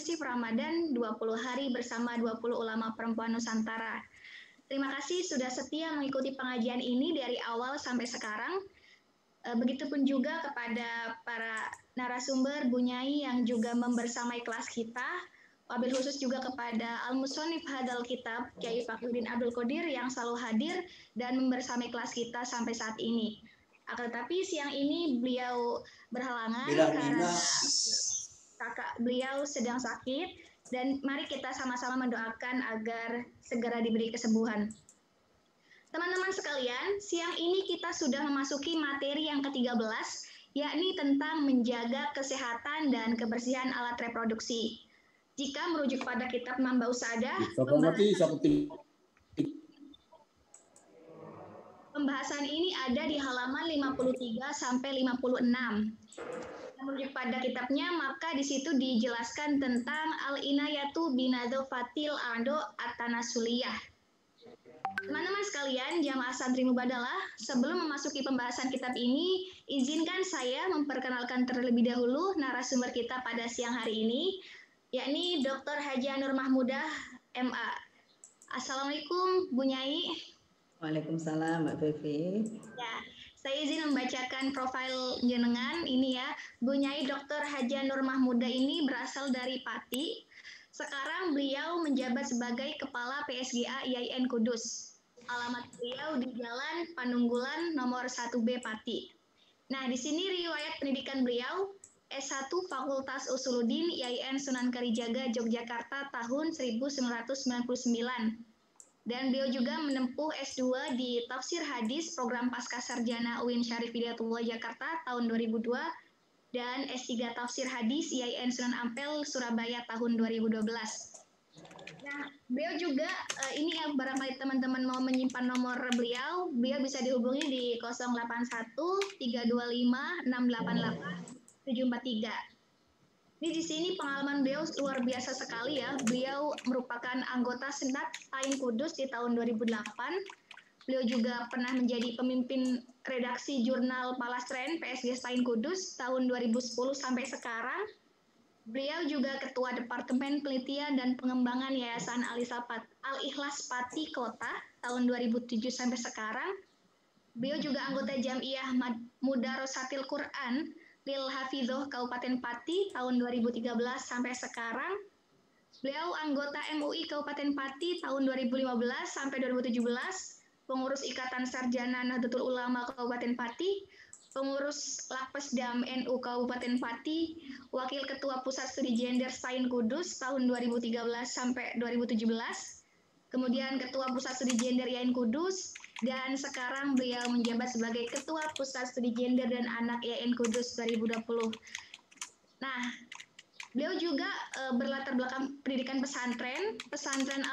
Inklusif Ramadan 20 hari bersama 20 ulama perempuan Nusantara. Terima kasih sudah setia mengikuti pengajian ini dari awal sampai sekarang. Begitupun juga kepada para narasumber Bunyai yang juga membersamai kelas kita. Wabil khusus juga kepada Al-Musonif Hadal Kitab, Kiai Fakhrudin Abdul Qadir yang selalu hadir dan membersamai kelas kita sampai saat ini. Akan tetapi siang ini beliau berhalangan karena kakak beliau sedang sakit, dan mari kita sama-sama mendoakan agar segera diberi kesembuhan. Teman-teman sekalian, siang ini kita sudah memasuki materi yang ke-13, yakni tentang menjaga kesehatan dan kebersihan alat reproduksi. Jika merujuk pada kitab Mamba Usadah, pembahasan ini ada di halaman 53 sampai 56. Merujuk pada kitabnya, maka di situ dijelaskan tentang al-inayatu binadzofatil a'do at-tanasuliyah. Teman-teman sekalian, jamaah santri mubadalah, sebelum memasuki pembahasan kitab ini, izinkan saya memperkenalkan terlebih dahulu narasumber kita pada siang hari ini, yakni Dr. Haji Nur Mahmudah, MA. Assalamualaikum, Bu Nyai. Waalaikumsalam, Mbak Fevi. Ya, saya izin membacakan profil jenengan ini ya. Bu Nyai Dr. Haji Nur Mahmudah ini berasal dari Pati. Sekarang beliau menjabat sebagai Kepala PSGA IAIN Kudus. Alamat beliau di Jalan Panunggulan nomor 1B Pati. Nah, di sini riwayat pendidikan beliau S1 Fakultas Usuluddin IAIN Sunan Kalijaga Yogyakarta tahun 1999. Dan beliau juga menempuh S2 di Tafsir Hadis Program Pascasarjana UIN Syarif Hidayatullah Jakarta tahun 2002 dan S3 Tafsir Hadis IAIN Sunan Ampel Surabaya tahun 2012. Nah, beliau juga ini yang barangkali teman-teman mau menyimpan nomor beliau bisa dihubungi di 081 325 688 743. Ini di sini pengalaman beliau luar biasa sekali ya. Beliau merupakan anggota Senat Stain Kudus di tahun 2008. Beliau juga pernah menjadi pemimpin redaksi jurnal Palastren PSG Stain Kudus tahun 2010 sampai sekarang. Beliau juga ketua Departemen Penelitian dan Pengembangan Yayasan Al-Ikhlas Pati Kota tahun 2007 sampai sekarang. Beliau juga anggota Jam'iyah Mudarosatil Quran Lil Hafidhoh Kabupaten Pati tahun 2013 sampai sekarang. Beliau anggota MUI Kabupaten Pati tahun 2015 sampai 2017, pengurus Ikatan Sarjana Nahdlatul Ulama Kabupaten Pati, pengurus Lakpesdam NU Kabupaten Pati, wakil ketua Pusat Studi Gender Stain Kudus tahun 2013 sampai 2017, kemudian ketua Pusat Studi Gender IAIN Kudus, dan sekarang beliau menjabat sebagai Ketua Pusat Studi Gender dan Anak IAIN Kudus 2020. Nah, beliau juga berlatar belakang pendidikan pesantren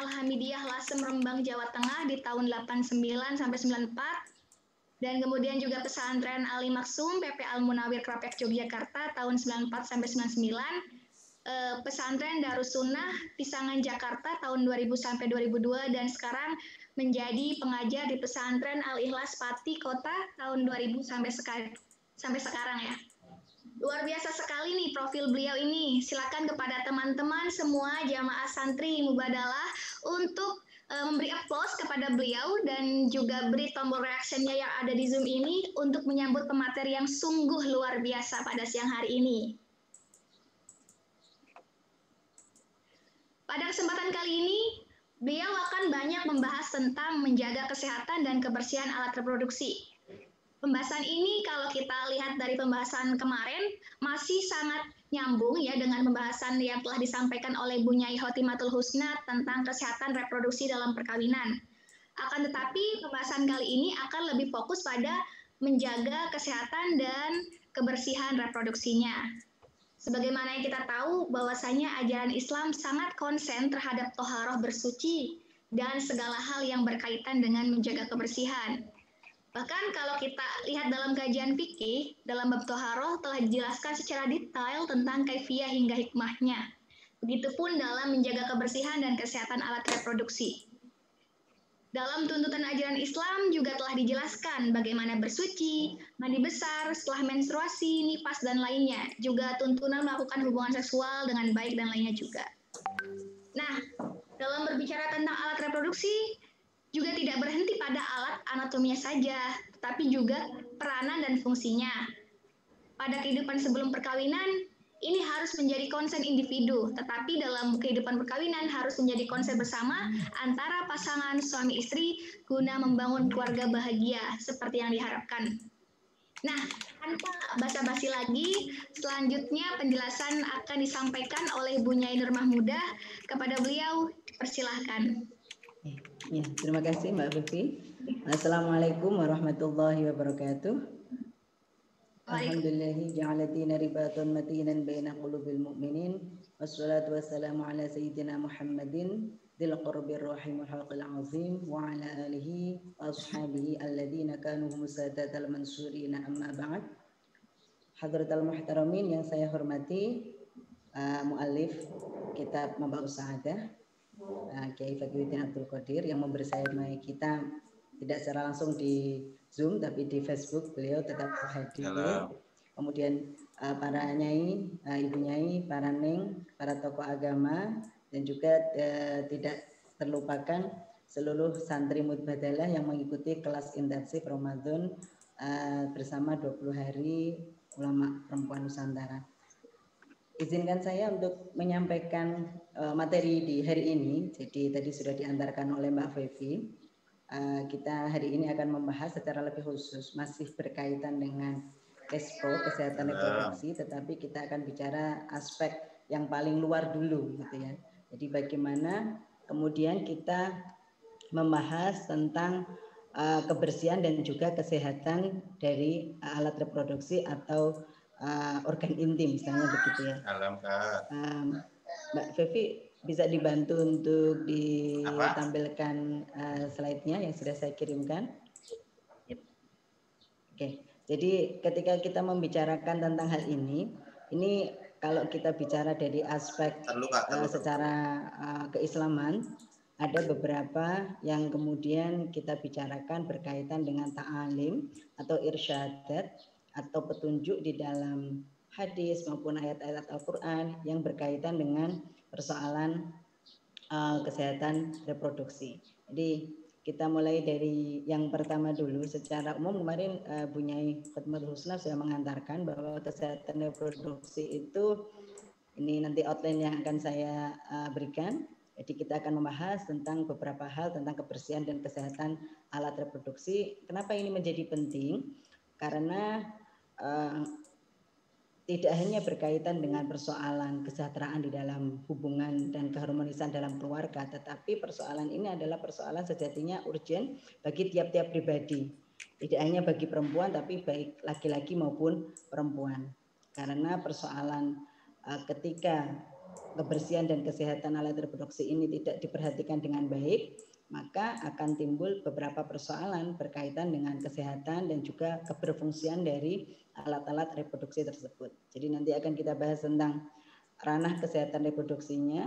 Al-Hamidiyah Lasem Rembang Jawa Tengah di tahun 89 sampai 94, dan kemudian juga pesantren Ali Maksum PP Al Munawir Krapek Yogyakarta tahun 94 sampai 99. Pesantren Darussunnah Pisangan Jakarta tahun 2000 sampai 2002, dan sekarang menjadi pengajar di pesantren Al-Ikhlas Pati Kota tahun 2000 sampai sekarang ya. Luar biasa sekali nih profil beliau ini. Silakan kepada teman-teman semua jamaah santri mubadalah untuk memberi aplaus kepada beliau dan juga beri tombol reaksinya yang ada di Zoom ini untuk menyambut pemateri yang sungguh luar biasa pada siang hari ini. Pada kesempatan kali ini, beliau akan banyak membahas tentang menjaga kesehatan dan kebersihan alat reproduksi. Pembahasan ini kalau kita lihat dari pembahasan kemarin, masih sangat nyambung ya dengan pembahasan yang telah disampaikan oleh Bu Nyai Khotimatul Husna tentang kesehatan reproduksi dalam perkawinan. Akan tetapi, pembahasan kali ini akan lebih fokus pada menjaga kesehatan dan kebersihan reproduksinya. Sebagaimana yang kita tahu bahwasanya ajaran Islam sangat konsen terhadap toharoh bersuci dan segala hal yang berkaitan dengan menjaga kebersihan. Bahkan kalau kita lihat dalam kajian fikih, dalam bab toharoh telah dijelaskan secara detail tentang kaifiyah hingga hikmahnya. Begitupun dalam menjaga kebersihan dan kesehatan alat reproduksi. Dalam tuntutan ajaran Islam juga telah dijelaskan bagaimana bersuci, mandi besar, setelah menstruasi, nifas, dan lainnya. Juga tuntunan melakukan hubungan seksual dengan baik dan lainnya juga. Nah, dalam berbicara tentang alat reproduksi, juga tidak berhenti pada alat anatominya saja, tapi juga peranan dan fungsinya. Pada kehidupan sebelum perkawinan, ini harus menjadi konsen individu, tetapi dalam kehidupan perkawinan harus menjadi konsen bersama antara pasangan suami istri guna membangun keluarga bahagia seperti yang diharapkan. Nah, tanpa basa-basi lagi, selanjutnya penjelasan akan disampaikan oleh Bu Nyai Nur Mahmudah. Kepada beliau, persilahkan. Ya, terima kasih Mbak Vivi. Assalamualaikum warahmatullahi wabarakatuh. Alhamdulillahi ja'ala dina ribatun matinan baina qulubil mu'minin wassalatu wassalamu ala sayyidina Muhammadin dzil qurbir rahimul halqil azim wa ala alihi wa ashabihi alladhina kanu musadatal mansurina amma ba'd. Hadratal muhtaramin yang saya hormati, muallif kitab Mab'us Sa'adah Kiai Fakhruddin Abdul Qadir yang membersamai kita tidak secara langsung di Zoom tapi di Facebook beliau tetap hadir. Kemudian para nyai, ibu nyai, para neng, para tokoh agama dan juga tidak terlupakan seluruh santri Mutbadalah yang mengikuti kelas intensif Ramadan bersama 20 hari ulama perempuan Nusantara. Izinkan saya untuk menyampaikan materi di hari ini. Jadi tadi sudah diantarkan oleh Mbak Fevi. Kita hari ini akan membahas secara lebih khusus masih berkaitan dengan ESPO, kesehatan reproduksi, tetapi kita akan bicara aspek yang paling luar dulu gitu ya. Jadi bagaimana kemudian kita membahas tentang kebersihan dan juga kesehatan dari alat reproduksi atau organ intim misalnya begitu ya. Mbak Fevi bisa dibantu untuk ditampilkan slide-nya yang sudah saya kirimkan. Oke, jadi ketika kita membicarakan tentang hal ini kalau kita bicara dari aspek secara keislaman, ada beberapa yang kemudian kita bicarakan berkaitan dengan ta'alim atau irsyadat atau petunjuk di dalam hadis maupun ayat-ayat Al-Quran yang berkaitan dengan persoalan kesehatan reproduksi. Jadi kita mulai dari yang pertama dulu. Secara umum kemarin Bu Nyai Fatmatul Husna sudah mengantarkan bahwa kesehatan reproduksi itu ini nanti outline yang akan saya berikan. Jadi kita akan membahas tentang beberapa hal tentang kebersihan dan kesehatan alat reproduksi. Kenapa ini menjadi penting? Karena tidak hanya berkaitan dengan persoalan kesejahteraan di dalam hubungan dan keharmonisan dalam keluarga, tetapi persoalan ini adalah persoalan sejatinya urgent bagi tiap-tiap pribadi. Tidak hanya bagi perempuan, tapi baik laki-laki maupun perempuan. Karena persoalan ketika kebersihan dan kesehatan alat reproduksi ini tidak diperhatikan dengan baik, maka akan timbul beberapa persoalan berkaitan dengan kesehatan dan juga keberfungsian dari alat-alat reproduksi tersebut. Jadi nanti akan kita bahas tentang ranah kesehatan reproduksinya,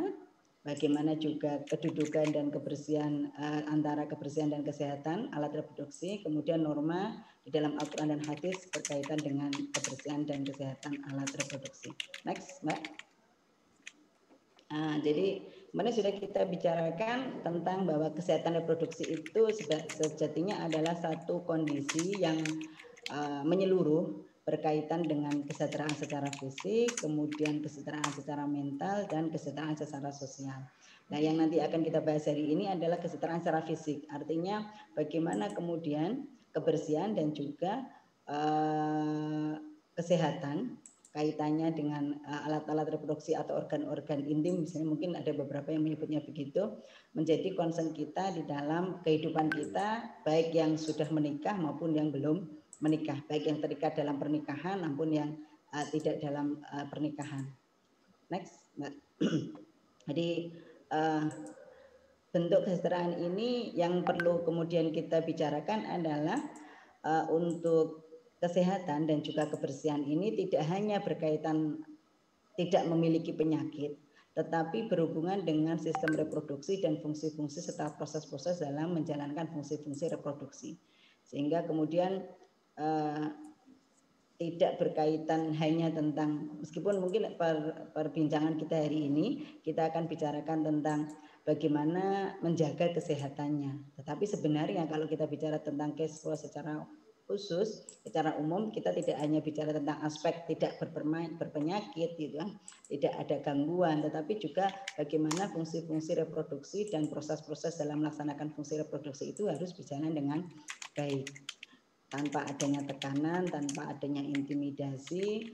bagaimana juga kedudukan dan kebersihan antara kebersihan dan kesehatan alat reproduksi, kemudian norma di dalam Al-Quran dan hadis berkaitan dengan kebersihan dan kesehatan alat reproduksi. Next, Mbak. Jadi kemarin sudah kita bicarakan tentang bahwa kesehatan reproduksi itu sejatinya adalah satu kondisi yang menyeluruh berkaitan dengan kesejahteraan secara fisik, kemudian kesejahteraan secara mental, dan kesejahteraan secara sosial. Nah, yang nanti akan kita bahas hari ini adalah kesejahteraan secara fisik. Artinya bagaimana kemudian kebersihan dan juga kesehatan kaitannya dengan alat-alat reproduksi atau organ-organ intim, misalnya mungkin ada beberapa yang menyebutnya begitu, menjadi concern kita di dalam kehidupan kita, baik yang sudah menikah maupun yang belum menikah, baik yang terikat dalam pernikahan maupun yang tidak dalam pernikahan. Next, Mbak. Jadi bentuk kesejahteraan ini yang perlu kemudian kita bicarakan adalah untuk kesehatan dan juga kebersihan ini tidak hanya berkaitan tidak memiliki penyakit, tetapi berhubungan dengan sistem reproduksi dan fungsi-fungsi serta proses-proses dalam menjalankan fungsi-fungsi reproduksi. Sehingga kemudian tidak berkaitan hanya tentang, meskipun mungkin perbincangan kita hari ini kita akan bicarakan tentang bagaimana menjaga kesehatannya. Tetapi sebenarnya kalau kita bicara tentang cash flow secara khusus, secara umum kita tidak hanya bicara tentang aspek tidak berpenyakit gitu kan, tidak ada gangguan, tetapi juga bagaimana fungsi-fungsi reproduksi dan proses-proses dalam melaksanakan fungsi reproduksi itu harus berjalan dengan baik, tanpa adanya tekanan, tanpa adanya intimidasi,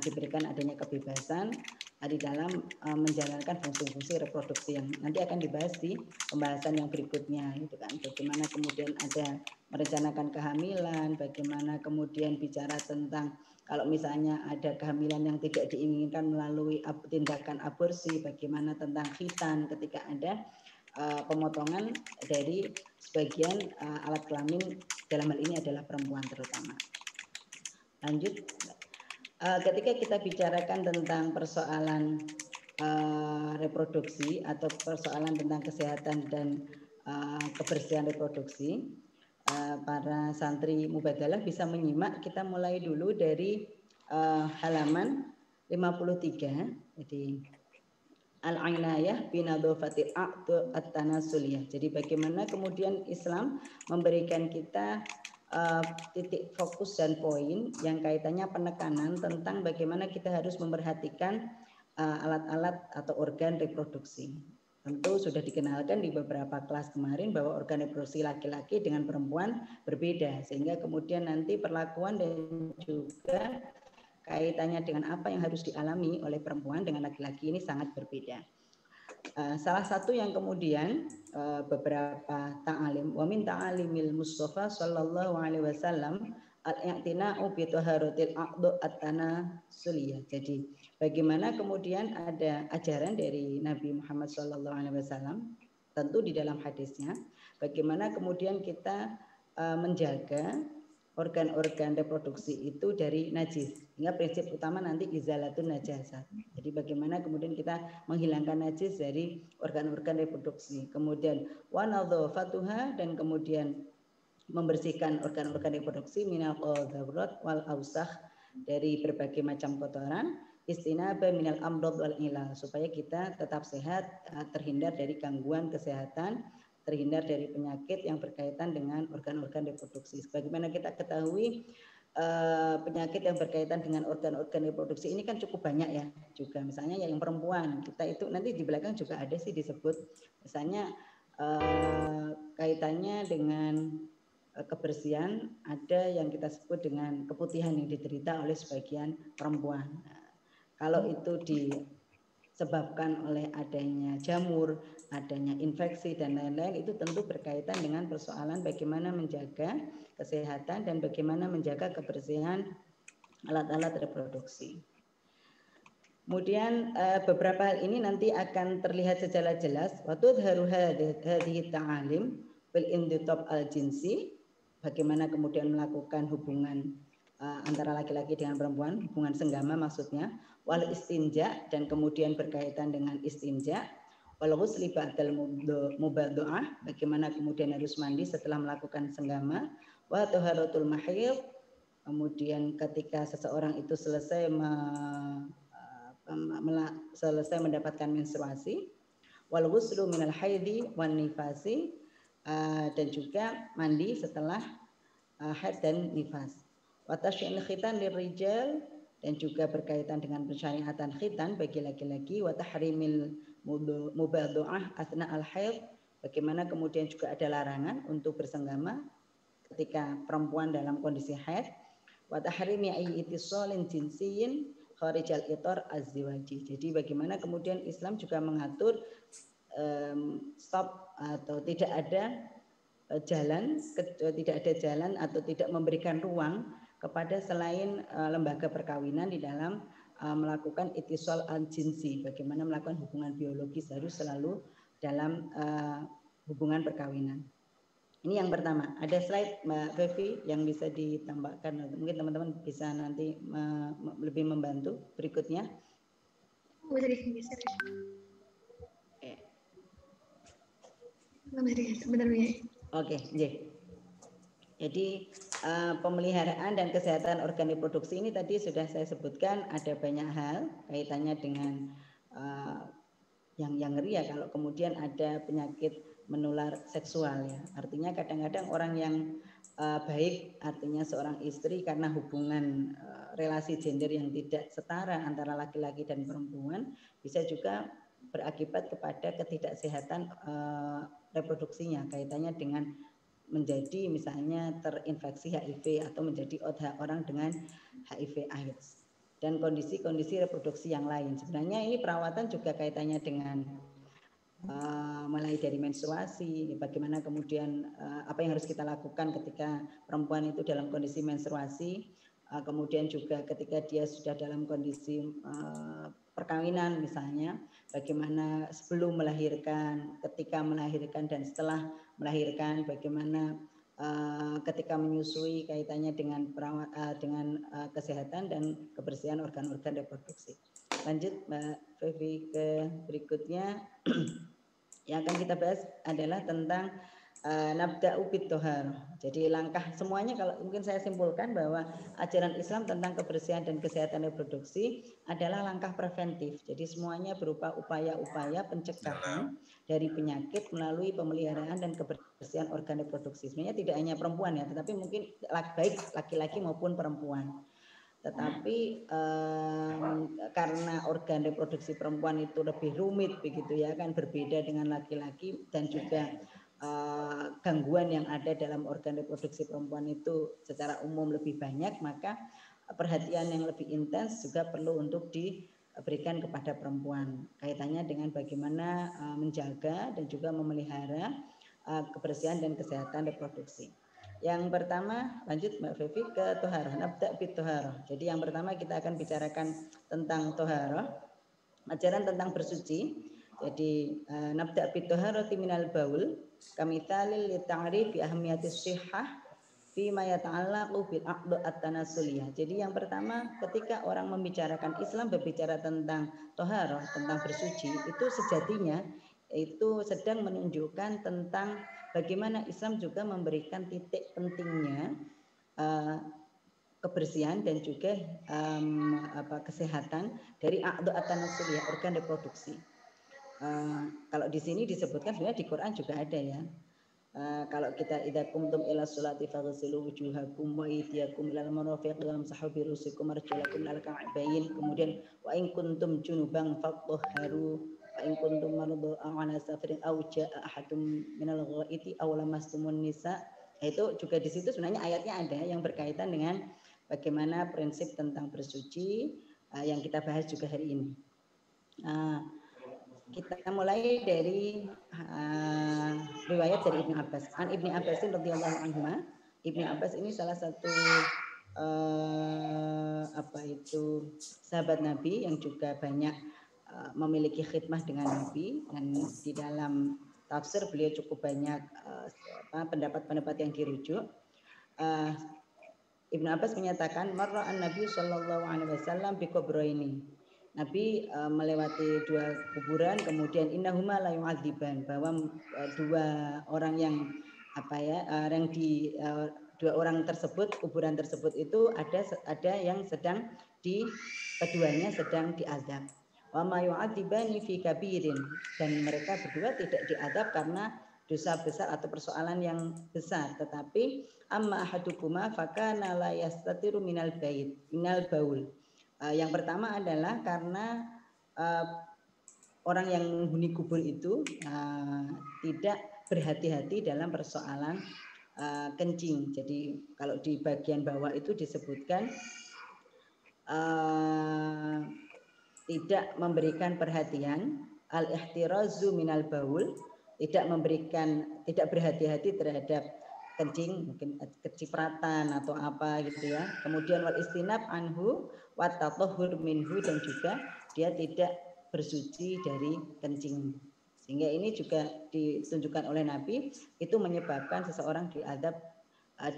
diberikan adanya kebebasan di dalam menjalankan fungsi-fungsi reproduksi yang nanti akan dibahas di pembahasan yang berikutnya, gitu kan. Bagaimana kemudian ada merencanakan kehamilan, bagaimana kemudian bicara tentang kalau misalnya ada kehamilan yang tidak diinginkan melalui tindakan aborsi, bagaimana tentang khitan ketika ada pemotongan dari sebagian alat kelamin, dalam hal ini adalah perempuan terutama. Lanjut, ketika kita bicarakan tentang persoalan reproduksi atau persoalan tentang kesehatan dan kebersihan reproduksi, para santri mubadalah bisa menyimak. Kita mulai dulu dari halaman 53. Jadi al-inayah binadhafatil a'dha at-tanasuliyah. Jadi bagaimana kemudian Islam memberikan kita titik fokus dan poin yang kaitannya penekanan tentang bagaimana kita harus memperhatikan alat-alat atau organ reproduksi. Tentu sudah dikenalkan di beberapa kelas kemarin bahwa organ reproduksi laki-laki dengan perempuan berbeda, sehingga kemudian nanti perlakuan dan juga kaitannya dengan apa yang harus dialami oleh perempuan dengan laki-laki ini sangat berbeda. Salah satu yang kemudian beberapa ta'alim, wa min ta'alimil Mustafa sallallahu alaihi wasallam al-i'tina'u bi taharatil a'dha at-tanasuliyah. Jadi bagaimana kemudian ada ajaran dari Nabi Muhammad sallallahu alaihi wasallam, tentu di dalam hadisnya, bagaimana kemudian kita menjaga organ-organ reproduksi itu dari najis. Hingga prinsip utama nanti izalatun najasat. Jadi bagaimana kemudian kita menghilangkan najis dari organ-organ reproduksi. Kemudian wanadhafatuha, dan kemudian membersihkan organ-organ reproduksi minal qadharat wal ausakh, dari berbagai macam kotoran, istinaba minal amrad wal ilal, supaya kita tetap sehat, terhindar dari gangguan kesehatan, terhindar dari penyakit yang berkaitan dengan organ-organ reproduksi. Sebagaimana kita ketahui, penyakit yang berkaitan dengan organ-organ reproduksi ini kan cukup banyak ya juga. Misalnya yang perempuan, kita itu nanti di belakang juga ada sih disebut, misalnya kaitannya dengan kebersihan, ada yang kita sebut dengan keputihan yang diderita oleh sebagian perempuan. Nah, kalau itu disebabkan oleh adanya jamur, adanya infeksi dan lain-lain, itu tentu berkaitan dengan persoalan bagaimana menjaga kesehatan dan bagaimana menjaga kebersihan alat-alat reproduksi. Kemudian beberapa hal ini nanti akan terlihat secara jelas. Waktu hadhihi ta'alim bil inditop al-jinsi, bagaimana kemudian melakukan hubungan antara laki-laki dengan perempuan, hubungan senggama maksudnya, wal istinja, dan kemudian berkaitan dengan istinja, wal ghusli ba'dal mubadha'ah, bagaimana kemudian harus mandi setelah melakukan senggama, wa taharatul mahid, kemudian ketika seseorang itu selesai mendapatkan menstruasi, wal ghuslu minal haidhi wan nifasi, dan juga mandi setelah haid dan nifas. Wa tasyyi'ul khitan lirijal, dan juga berkaitan dengan pensyariatan khitan bagi laki-laki. Wa tahrimil mubadha'ah athna al-haid, bagaimana kemudian juga ada larangan untuk bersenggama ketika perempuan dalam kondisi haid. Wa tahrimi ayyi ittisalin jinsiyyin kharijal itar azziwaji. Jadi bagaimana kemudian Islam juga mengatur stop atau tidak ada jalan atau tidak memberikan ruang kepada selain lembaga perkawinan di dalam melakukan ittisal al-jinsi, bagaimana melakukan hubungan biologis harus selalu dalam hubungan perkawinan. Ini yang pertama. Ada slide Mbak Fevi yang bisa ditambahkan, mungkin teman-teman bisa nanti lebih membantu berikutnya. Bisa digeser. Benar ya. Oke, jadi pemeliharaan dan kesehatan organ reproduksi ini tadi sudah saya sebutkan ada banyak hal kaitannya dengan yang ngeri ya kalau kemudian ada penyakit menular seksual ya. Artinya kadang-kadang orang yang baik, artinya seorang istri karena hubungan relasi gender yang tidak setara antara laki-laki dan perempuan bisa juga berakibat kepada ketidaksehatan reproduksinya kaitannya dengan menjadi misalnya terinfeksi HIV atau menjadi orang dengan HIV AIDS dan kondisi-kondisi reproduksi yang lain. Sebenarnya ini perawatan juga kaitannya dengan mulai dari menstruasi, bagaimana kemudian apa yang harus kita lakukan ketika perempuan itu dalam kondisi menstruasi, kemudian juga ketika dia sudah dalam kondisi perkawinan misalnya, bagaimana sebelum melahirkan, ketika melahirkan dan setelah melahirkan, bagaimana ketika menyusui kaitannya dengan kesehatan dan kebersihan organ-organ reproduksi. Lanjut Mbak Fevi ke berikutnya. Yang akan kita bahas adalah tentang nabda'u bit-thohar. Jadi langkah semuanya kalau mungkin saya simpulkan bahwa ajaran Islam tentang kebersihan dan kesehatan reproduksi adalah langkah preventif. Jadi semuanya berupa upaya-upaya pencegahan dari penyakit melalui pemeliharaan dan kebersihan organ reproduksi. Sebenarnya tidak hanya perempuan ya, tetapi mungkin baik laki-laki maupun perempuan. Tetapi karena organ reproduksi perempuan itu lebih rumit begitu ya kan, berbeda dengan laki-laki dan juga gangguan yang ada dalam organ reproduksi perempuan itu secara umum lebih banyak, maka perhatian yang lebih intens juga perlu untuk diberikan kepada perempuan kaitannya dengan bagaimana menjaga dan juga memelihara kebersihan dan kesehatan reproduksi. Yang pertama, lanjut Mbak Fevi ke toharoh, nabda bit toharoh. Jadi yang pertama kita akan bicarakan tentang toharoh, ajaran tentang bersuci. Jadi nabda bit toharoh minal baul, kamithalil li ta'rif bi ahmiyatis sihhah fi ma yata'allaqu bil aqd at-tanasuliyah. Jadi yang pertama ketika orang membicarakan Islam berbicara tentang toharoh, tentang bersuci, itu sejatinya itu sedang menunjukkan tentang bagaimana Islam juga memberikan titik pentingnya kebersihan dan juga kesehatan dari aqd at-tanasuliyah, organ reproduksi. Kalau di sini disebutkan sebenarnya di Quran juga ada ya. Kalau kita idza qumtum ila sholati faghsilu wujuhakum wa aydiyakum ilal marafiq wamsahu bi ru'usikum arjulakum ilal ka'bayn. Kemudian wa in kuntum junuban fatahharu wa in kuntum maradu ala safarin aw jaa ahadum minal ghaiti aw lamastumun nisa. Itu juga di situ sebenarnya ayatnya ada yang berkaitan dengan bagaimana prinsip tentang bersuci yang kita bahas juga hari ini. Kita mulai dari riwayat dari Ibnu Abbas. An Ibnu Abbas radhiyallahu anhu. Ibnu Abbas ini salah satu sahabat Nabi yang juga banyak memiliki khidmah dengan Nabi, dan di dalam tafsir beliau cukup banyak pendapat-pendapat yang dirujuk. Ibnu Abbas menyatakan marra an-Nabi sallallahu alaihi wasallam bi qabraini. Nabi melewati dua kuburan, kemudian innahuma la yu'adziban, bahwa dua orang yang dua orang tersebut, kuburan tersebut itu ada yang sedang keduanya sedang diazab. Wa ma yu'adzibani fi kabirin, dan mereka berdua tidak diazab karena dosa besar atau persoalan yang besar, tetapi amma ahadukuma fakana la yastatiru minal baul. Yang pertama adalah karena orang yang menghuni kubur itu tidak berhati-hati dalam persoalan kencing. Jadi kalau di bagian bawah itu disebutkan tidak memberikan perhatian, al-ihtirazu minal baul, tidak berhati-hati terhadap kencing, mungkin kecipratan atau apa gitu ya. Kemudian wal istinab anhu wa tatahhur minhu, dan juga dia tidak bersuci dari kencing. Sehingga ini juga ditunjukkan oleh Nabi, itu menyebabkan seseorang diazab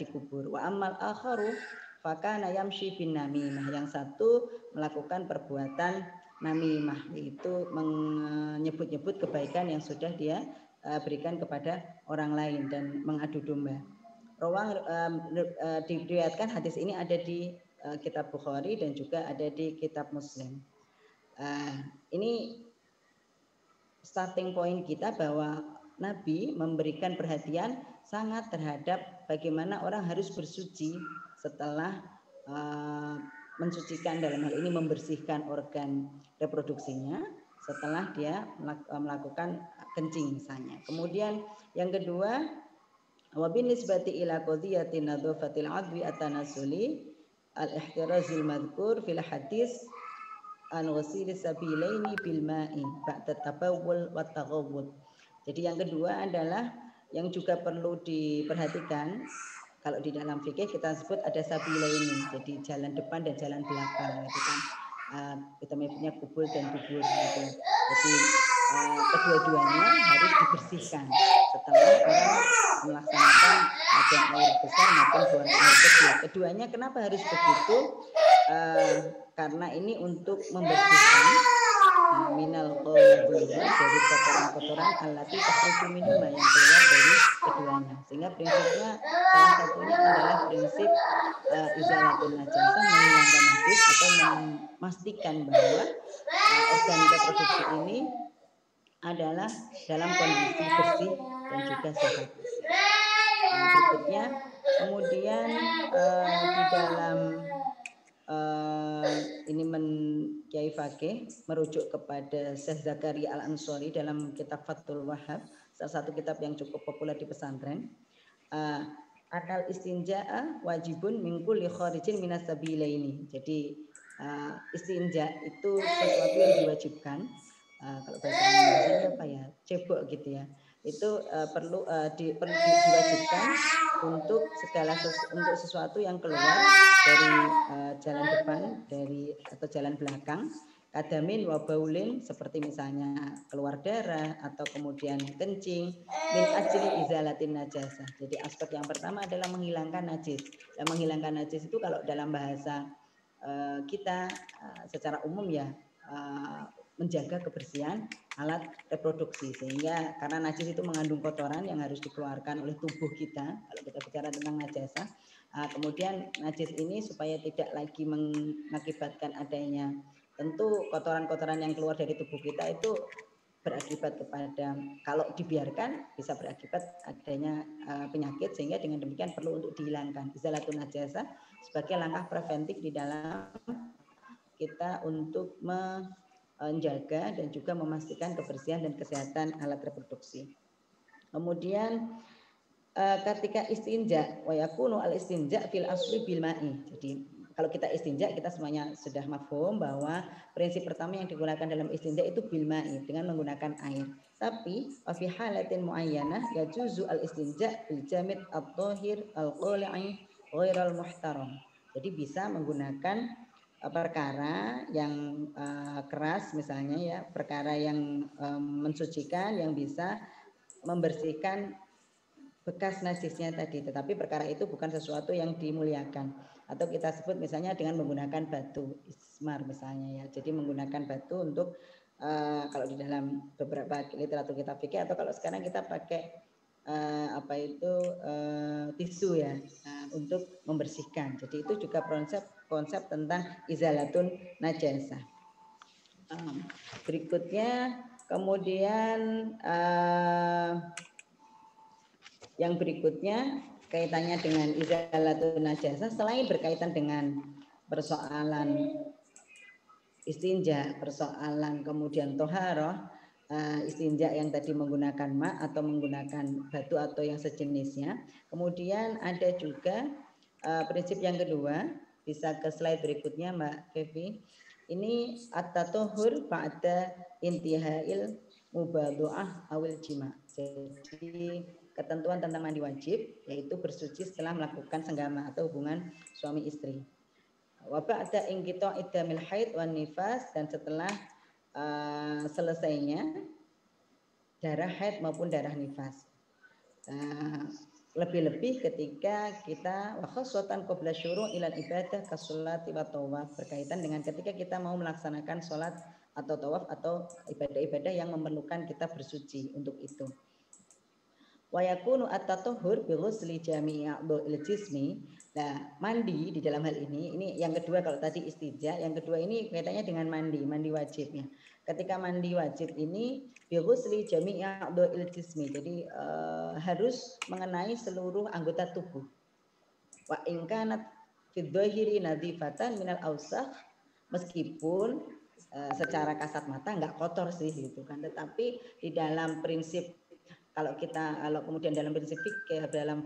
di kubur. Wa ammal akharu fakana yamshi bin namimah, yang satu melakukan perbuatan namimah, yaitu menyebut-nyebut kebaikan yang sudah dia berikan kepada orang lain dan mengadu domba. Diriwayatkan hadis ini ada di kitab Bukhari dan juga ada di kitab Muslim. Ini starting point kita bahwa Nabi memberikan perhatian sangat terhadap bagaimana orang harus bersuci setelah mensucikan, dalam hal ini membersihkan organ reproduksinya setelah dia melakukan kencing misalnya. Kemudian yang kedua, wa binisbati ila qadiyati nadhafatil adwi atanasuli al-ihtirazil madhkur fil hadis an ghusili sabilaini bil ma'i ba'da tabawul wa taghawwud. Jadi yang kedua adalah yang juga perlu diperhatikan, kalau di dalam fikih kita sebut ada sabilaini, jadi jalan depan dan jalan belakang gitu kan. Kita menyebutnya kubul dan dubur gitu. Jadi kedua-duanya harus dibersihkan setelah orang melaksanakan buang air besar maupun buang air kecil. Keduanya kenapa harus begitu? Karena ini untuk membersihkan minal qadhur, dari kotoran-kotoran allati takhruju minhuma, yang keluar dari keduanya. Sehingga prinsipnya salah satunya adalah prinsip izalatun najasah, menghilangkan najis atau memastikan bahwa organ reproduksi ini adalah dalam kondisi bersih dan juga sehat. Berikutnya kemudian di dalam ini Kiai Fakih merujuk kepada Syekh Zakaria Al-Ansori dalam kitab Fathul Wahhab, salah satu kitab yang cukup populer di pesantren. Anal istinja'a wajibun min kulli kharijin minas sabilaini. Jadi istinja itu sesuatu yang diwajibkan. Kalau bahasa Indonesia apa ya? Cebok gitu ya. Itu perlu diwajibkan untuk untuk sesuatu yang keluar dari jalan depan atau jalan belakang, kadamin wa baulin, seperti misalnya keluar darah atau kemudian kencing, min ajli izalatin najasah. Jadi aspek yang pertama adalah menghilangkan najis. Dan menghilangkan najis itu kalau dalam bahasa kita secara umum ya menjaga kebersihan alat reproduksi, sehingga karena najis itu mengandung kotoran yang harus dikeluarkan oleh tubuh kita. Kalau kita bicara tentang najasah, kemudian najis ini supaya tidak lagi mengakibatkan adanya, tentu kotoran-kotoran yang keluar dari tubuh kita itu berakibat kepada, kalau dibiarkan bisa berakibat adanya penyakit, sehingga dengan demikian perlu untuk dihilangkan. Izalatun najasah sebagai langkah preventif di dalam kita untuk menjaga dan juga memastikan kebersihan dan kesehatan alat reproduksi. Kemudian ketika istinja, wa yakunu al istinja fil asli bil ma'i. Jadi kalau kita istinja, kita semuanya sudah mafhum bahwa prinsip pertama yang digunakan dalam istinja itu bil ma'i, dengan menggunakan air. Tapi fi halatin muayyanah yajuzu al istinja bil jamid at-tahir al-qali'i ghairal muhtaram. Jadi bisa menggunakan perkara yang keras misalnya ya, perkara yang mensucikan, yang bisa membersihkan bekas najisnya tadi, tetapi perkara itu bukan sesuatu yang dimuliakan. Atau kita sebut misalnya dengan menggunakan batu ismar misalnya ya, jadi menggunakan batu untuk kalau di dalam beberapa literatur kita fikih, atau kalau sekarang kita pakai tisu ya, untuk membersihkan. Jadi itu juga konsep tentang izalatun najasah. Berikutnya kemudian yang berikutnya kaitannya dengan izalatun najasah, selain berkaitan dengan persoalan istinja, persoalan kemudian toharoh, istinja yang tadi menggunakan ma atau menggunakan batu atau yang sejenisnya. Kemudian ada juga prinsip yang kedua, bisa ke slide berikutnya Mbak Kevi. Ini at-tatuhur ba'da intihail mubadu'ah awil jima. Jadi ketentuan tentang mandi wajib, yaitu bersuci setelah melakukan senggama atau hubungan suami istri. Wa ba'da inqita' iddamil haid wan nifas, dan setelah selesainya darah haid maupun darah nifas. Lebih-lebih ketika kita wa khassatan qabla syuru' ilal ibadah kasolati wa tawaf, berkaitan dengan ketika kita mau melaksanakan sholat atau tawaf atau ibadah-ibadah yang memerlukan kita bersuci untuk itu. Wa yakunu at-tatahhur bi ghusli jami'i a'dha'il jismi. Nah, mandi di dalam hal ini yang kedua, kalau tadi istinja, yang kedua ini kaitannya dengan mandi wajibnya. Ketika mandi wajib ini bi ghusli jami'i a'dha'il jismi. Jadi harus mengenai seluruh anggota tubuh. Wa in kanat fi dhahiri nadhifatan minal awsakh, meskipun secara kasat mata nggak kotor sih gitu kan, tetapi di dalam prinsip kalau kemudian dalam prinsip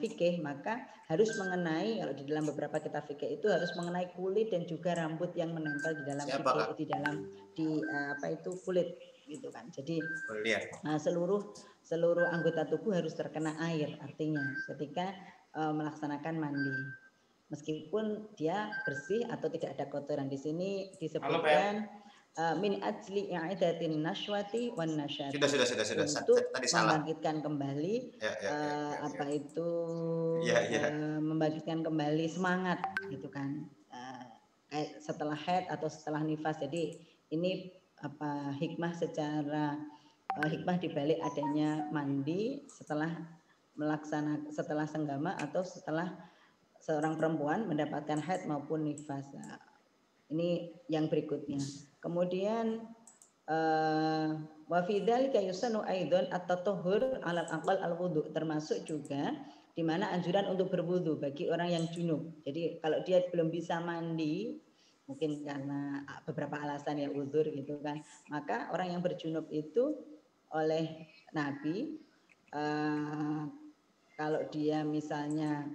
fikih maka harus mengenai, kalau di dalam beberapa kitab fikih itu harus mengenai kulit dan juga rambut yang menempel di dalam kulit gitu kan. Jadi seluruh anggota tubuh harus terkena air, artinya ketika melaksanakan mandi, meskipun dia bersih atau tidak ada kotoran. Di sini disebutkan min ajli i'adatin nashwati wan nasyati, untuk membangkitkan kembali membangkitkan kembali semangat gitu kan, kayak setelah haid atau setelah nifas. Jadi ini hikmah dibalik adanya mandi setelah senggama atau setelah seorang perempuan mendapatkan haid maupun nifas. Nah, ini yang berikutnya. Kemudian wa fi dzalika yusanu aidan at-tatahhur 'alal aqal al-wudu, termasuk juga di mana anjuran untuk berwudu bagi orang yang junub. Jadi kalau dia belum bisa mandi, mungkin karena beberapa alasan ya, uzur gitu kan, maka orang yang berjunub itu oleh Nabi kalau dia misalnya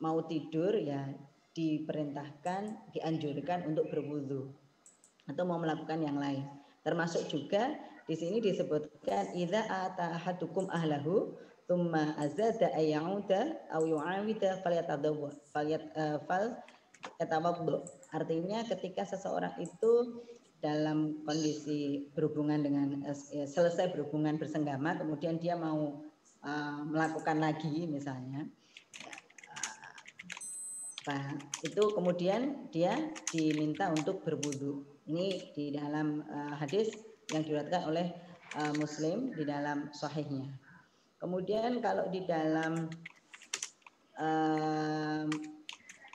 mau tidur ya dianjurkan untuk berwudu atau mau melakukan yang lain. Termasuk juga di sini disebutkan idza ata ahadukum ahlahu tsumma azada ayyauda aw yu'awida falyatawaddu. Artinya ketika seseorang itu dalam kondisi berhubungan dengan selesai berhubungan bersenggama, kemudian dia mau melakukan lagi misalnya, itu kemudian dia diminta untuk berwudu. Ini di dalam hadis yang diriwayatkan oleh Muslim di dalam sahihnya. Kemudian kalau di dalam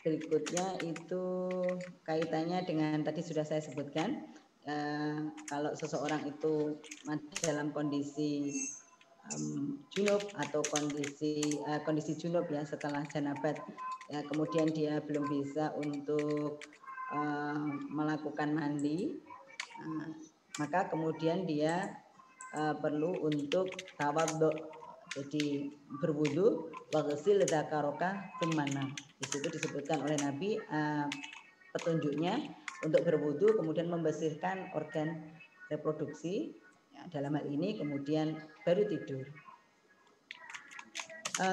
berikutnya itu kaitannya dengan tadi sudah saya sebutkan, kalau seseorang itu dalam kondisi junub atau kondisi junub ya setelah janabat, ya, kemudian dia belum bisa untuk melakukan mandi, maka kemudian dia perlu untuk tawadhu, jadi berwudu, waghsil dzakaroka tsumma. Di situ disebutkan oleh Nabi petunjuknya untuk berwudu, kemudian membersihkan organ reproduksi, ya, dalam hal ini kemudian baru tidur.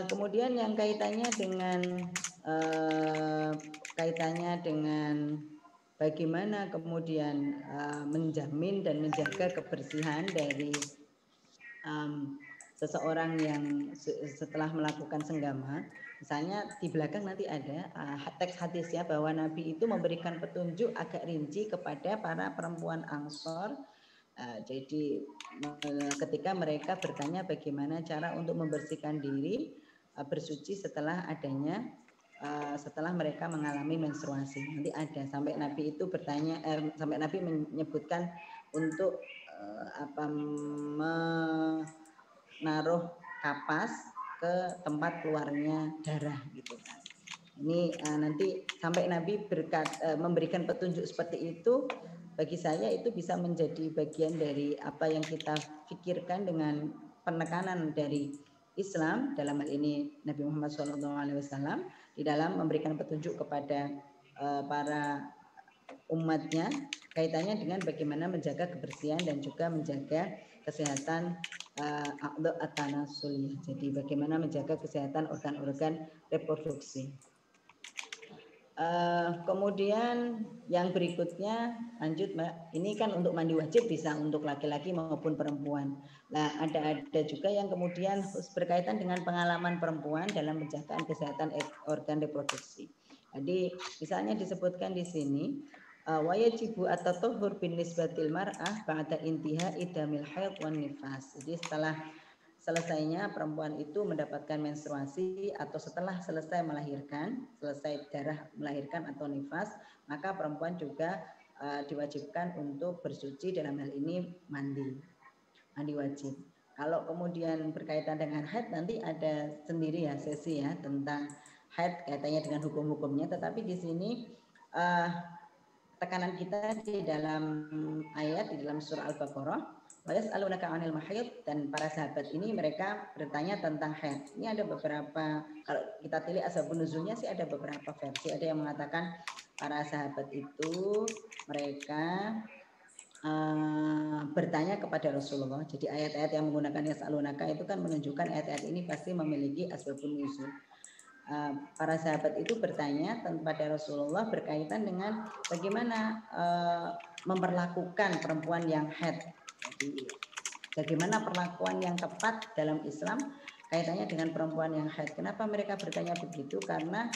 Kemudian yang kaitannya dengan bagaimana kemudian menjamin dan menjaga kebersihan dari seseorang yang setelah melakukan senggama. Misalnya di belakang nanti ada teks hadisnya bahwa Nabi itu memberikan petunjuk agak rinci kepada para perempuan Ansor. Jadi ketika mereka bertanya bagaimana cara untuk membersihkan diri bersuci setelah mereka mengalami menstruasi. Nanti ada sampai Nabi itu bertanya, sampai Nabi menyebutkan untuk menaruh kapas ke tempat keluarnya darah gitu kan. Ini nanti sampai Nabi memberikan petunjuk seperti itu, bagi saya itu bisa menjadi bagian dari apa yang kita pikirkan dengan penekanan dari Islam, dalam hal ini Nabi Muhammad SAW, di dalam memberikan petunjuk kepada para umatnya kaitannya dengan bagaimana menjaga kebersihan dan juga menjaga kesehatan at-tanasuliyah. Jadi bagaimana menjaga kesehatan organ-organ reproduksi. Kemudian yang berikutnya, lanjut Mbak, ini kan untuk mandi wajib bisa untuk laki-laki maupun perempuan. Nah, ada juga yang kemudian berkaitan dengan pengalaman perempuan dalam menjaga kesehatan organ reproduksi. Jadi misalnya disebutkan di sini wa yajibu at-tatahhur bin nisbatil mar'ah ba'da intiha idamil haid wan nifas. Jadi setelah selesainya perempuan itu mendapatkan menstruasi atau setelah selesai melahirkan, selesai darah melahirkan atau nifas, maka perempuan juga diwajibkan untuk bersuci, dalam hal ini mandi wajib. Kalau kemudian berkaitan dengan haid, nanti ada sendiri ya sesi ya tentang haid kaitannya dengan hukum-hukumnya, tetapi di sini tekanan kita di dalam ayat, di dalam surah Al-Baqarah, wa yas'alunaka 'anil mahid, dan para sahabat ini mereka bertanya tentang haid. Ini ada beberapa, kalau kita pilih asbabun nuzulnya sih ada beberapa versi. Ada yang mengatakan para sahabat itu mereka bertanya kepada Rasulullah. Jadi ayat-ayat yang menggunakan yas'alunaka itu kan menunjukkan ayat-ayat ini pasti memiliki asbabun nuzul. Para sahabat itu bertanya kepada Rasulullah berkaitan dengan bagaimana memperlakukan perempuan yang haid. Jadi, bagaimana perlakuan yang tepat dalam Islam kaitannya dengan perempuan yang haid. Kenapa mereka bertanya begitu? Karena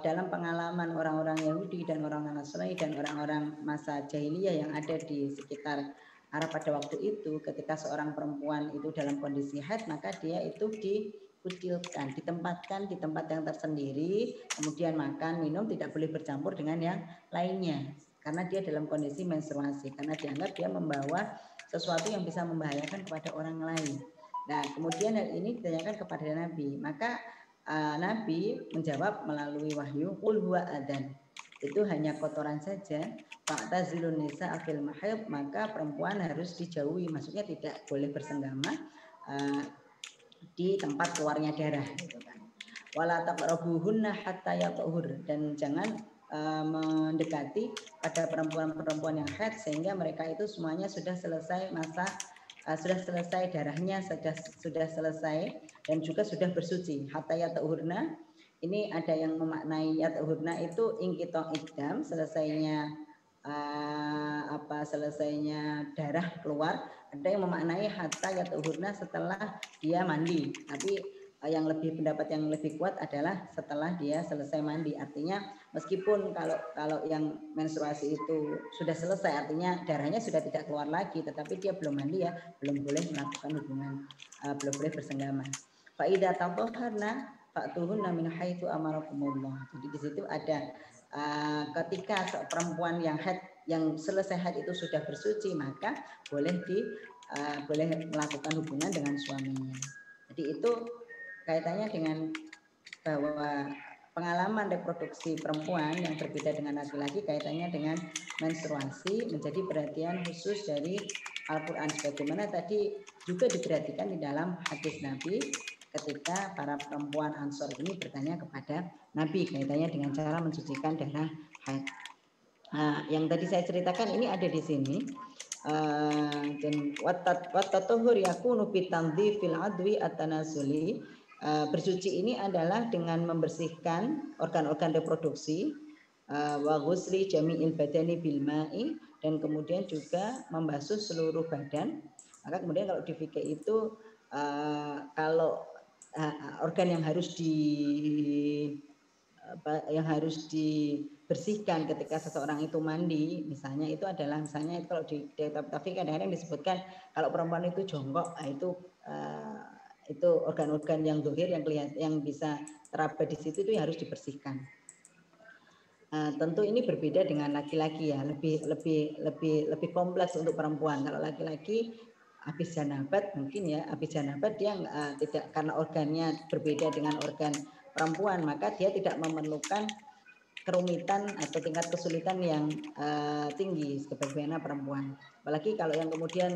dalam pengalaman orang-orang Yahudi dan orang-orang Nasrani dan orang-orang masa jahiliyah yang ada di sekitar Arab pada waktu itu, ketika seorang perempuan itu dalam kondisi haid, maka dia itu dikucilkan, ditempatkan di tempat yang tersendiri, kemudian makan, minum tidak boleh bercampur dengan yang lainnya, karena dia dalam kondisi menstruasi, karena dianggap dia membawa sesuatu yang bisa membahayakan kepada orang lain. Nah, kemudian hal ini ditanyakan kepada Nabi, maka Nabi menjawab melalui wahyu, qul huwa adan, itu hanya kotoran saja, fa'tazilun nisa fil mahid, maka perempuan harus dijauhi, maksudnya tidak boleh bersenggama di tempat keluarnya darah, gitu kan. Wala taqrabuhunna hatta yatahur, dan jangan mendekati pada perempuan-perempuan yang haid sehingga mereka itu semuanya sudah selesai masa, sudah selesai darahnya, sudah selesai dan juga sudah bersuci. Hatta yatahurna, ini ada yang memaknai yatahurna itu ingkito idam, selesainya selesainya darah keluar. Ada yang memaknai hatta yatahurna setelah dia mandi, tapi yang pendapat yang lebih kuat adalah setelah dia selesai mandi. Artinya meskipun kalau yang menstruasi itu sudah selesai, artinya darahnya sudah tidak keluar lagi, tetapi dia belum mandi ya, belum boleh melakukan hubungan, belum boleh bersenggama. Fa idza tatahharna fa'tuhunna min haitsu amarakumullah. Jadi di situ ada ketika perempuan yang haid, yang selesai haid itu sudah bersuci, maka boleh melakukan hubungan dengan suaminya. Jadi itu kaitannya dengan bahwa pengalaman reproduksi perempuan yang berbeda dengan laki-laki kaitannya dengan menstruasi menjadi perhatian khusus dari Al-Quran, sebagaimana tadi juga diperhatikan di dalam hadis Nabi ketika para perempuan Ansor ini bertanya kepada Nabi kaitannya dengan cara mensucikan darah haid. Yang tadi saya ceritakan ini ada di sini. Dan wattatuhur yakunu bitandhifil adwi at-tanasuli. Bersuci ini adalah dengan membersihkan organ-organ reproduksi, wa ghusli jami'il badani bil ma'i, dan kemudian juga membasuh seluruh badan. Maka kemudian kalau di fikih itu kalau organ yang harus dibersihkan ketika seseorang itu mandi, misalnya itu adalah kalau di kitab fikih kadang-kadang disebutkan kalau perempuan itu jongkok, itu organ-organ yang zahir yang bisa teraba di situ itu harus dibersihkan. Tentu ini berbeda dengan laki-laki ya, lebih kompleks untuk perempuan. Kalau laki-laki habis janabat mungkin ya, habis janabat dia tidak, karena organnya berbeda dengan organ perempuan, maka dia tidak memerlukan kerumitan atau tingkat kesulitan yang tinggi sebagaimana perempuan. Apalagi kalau yang kemudian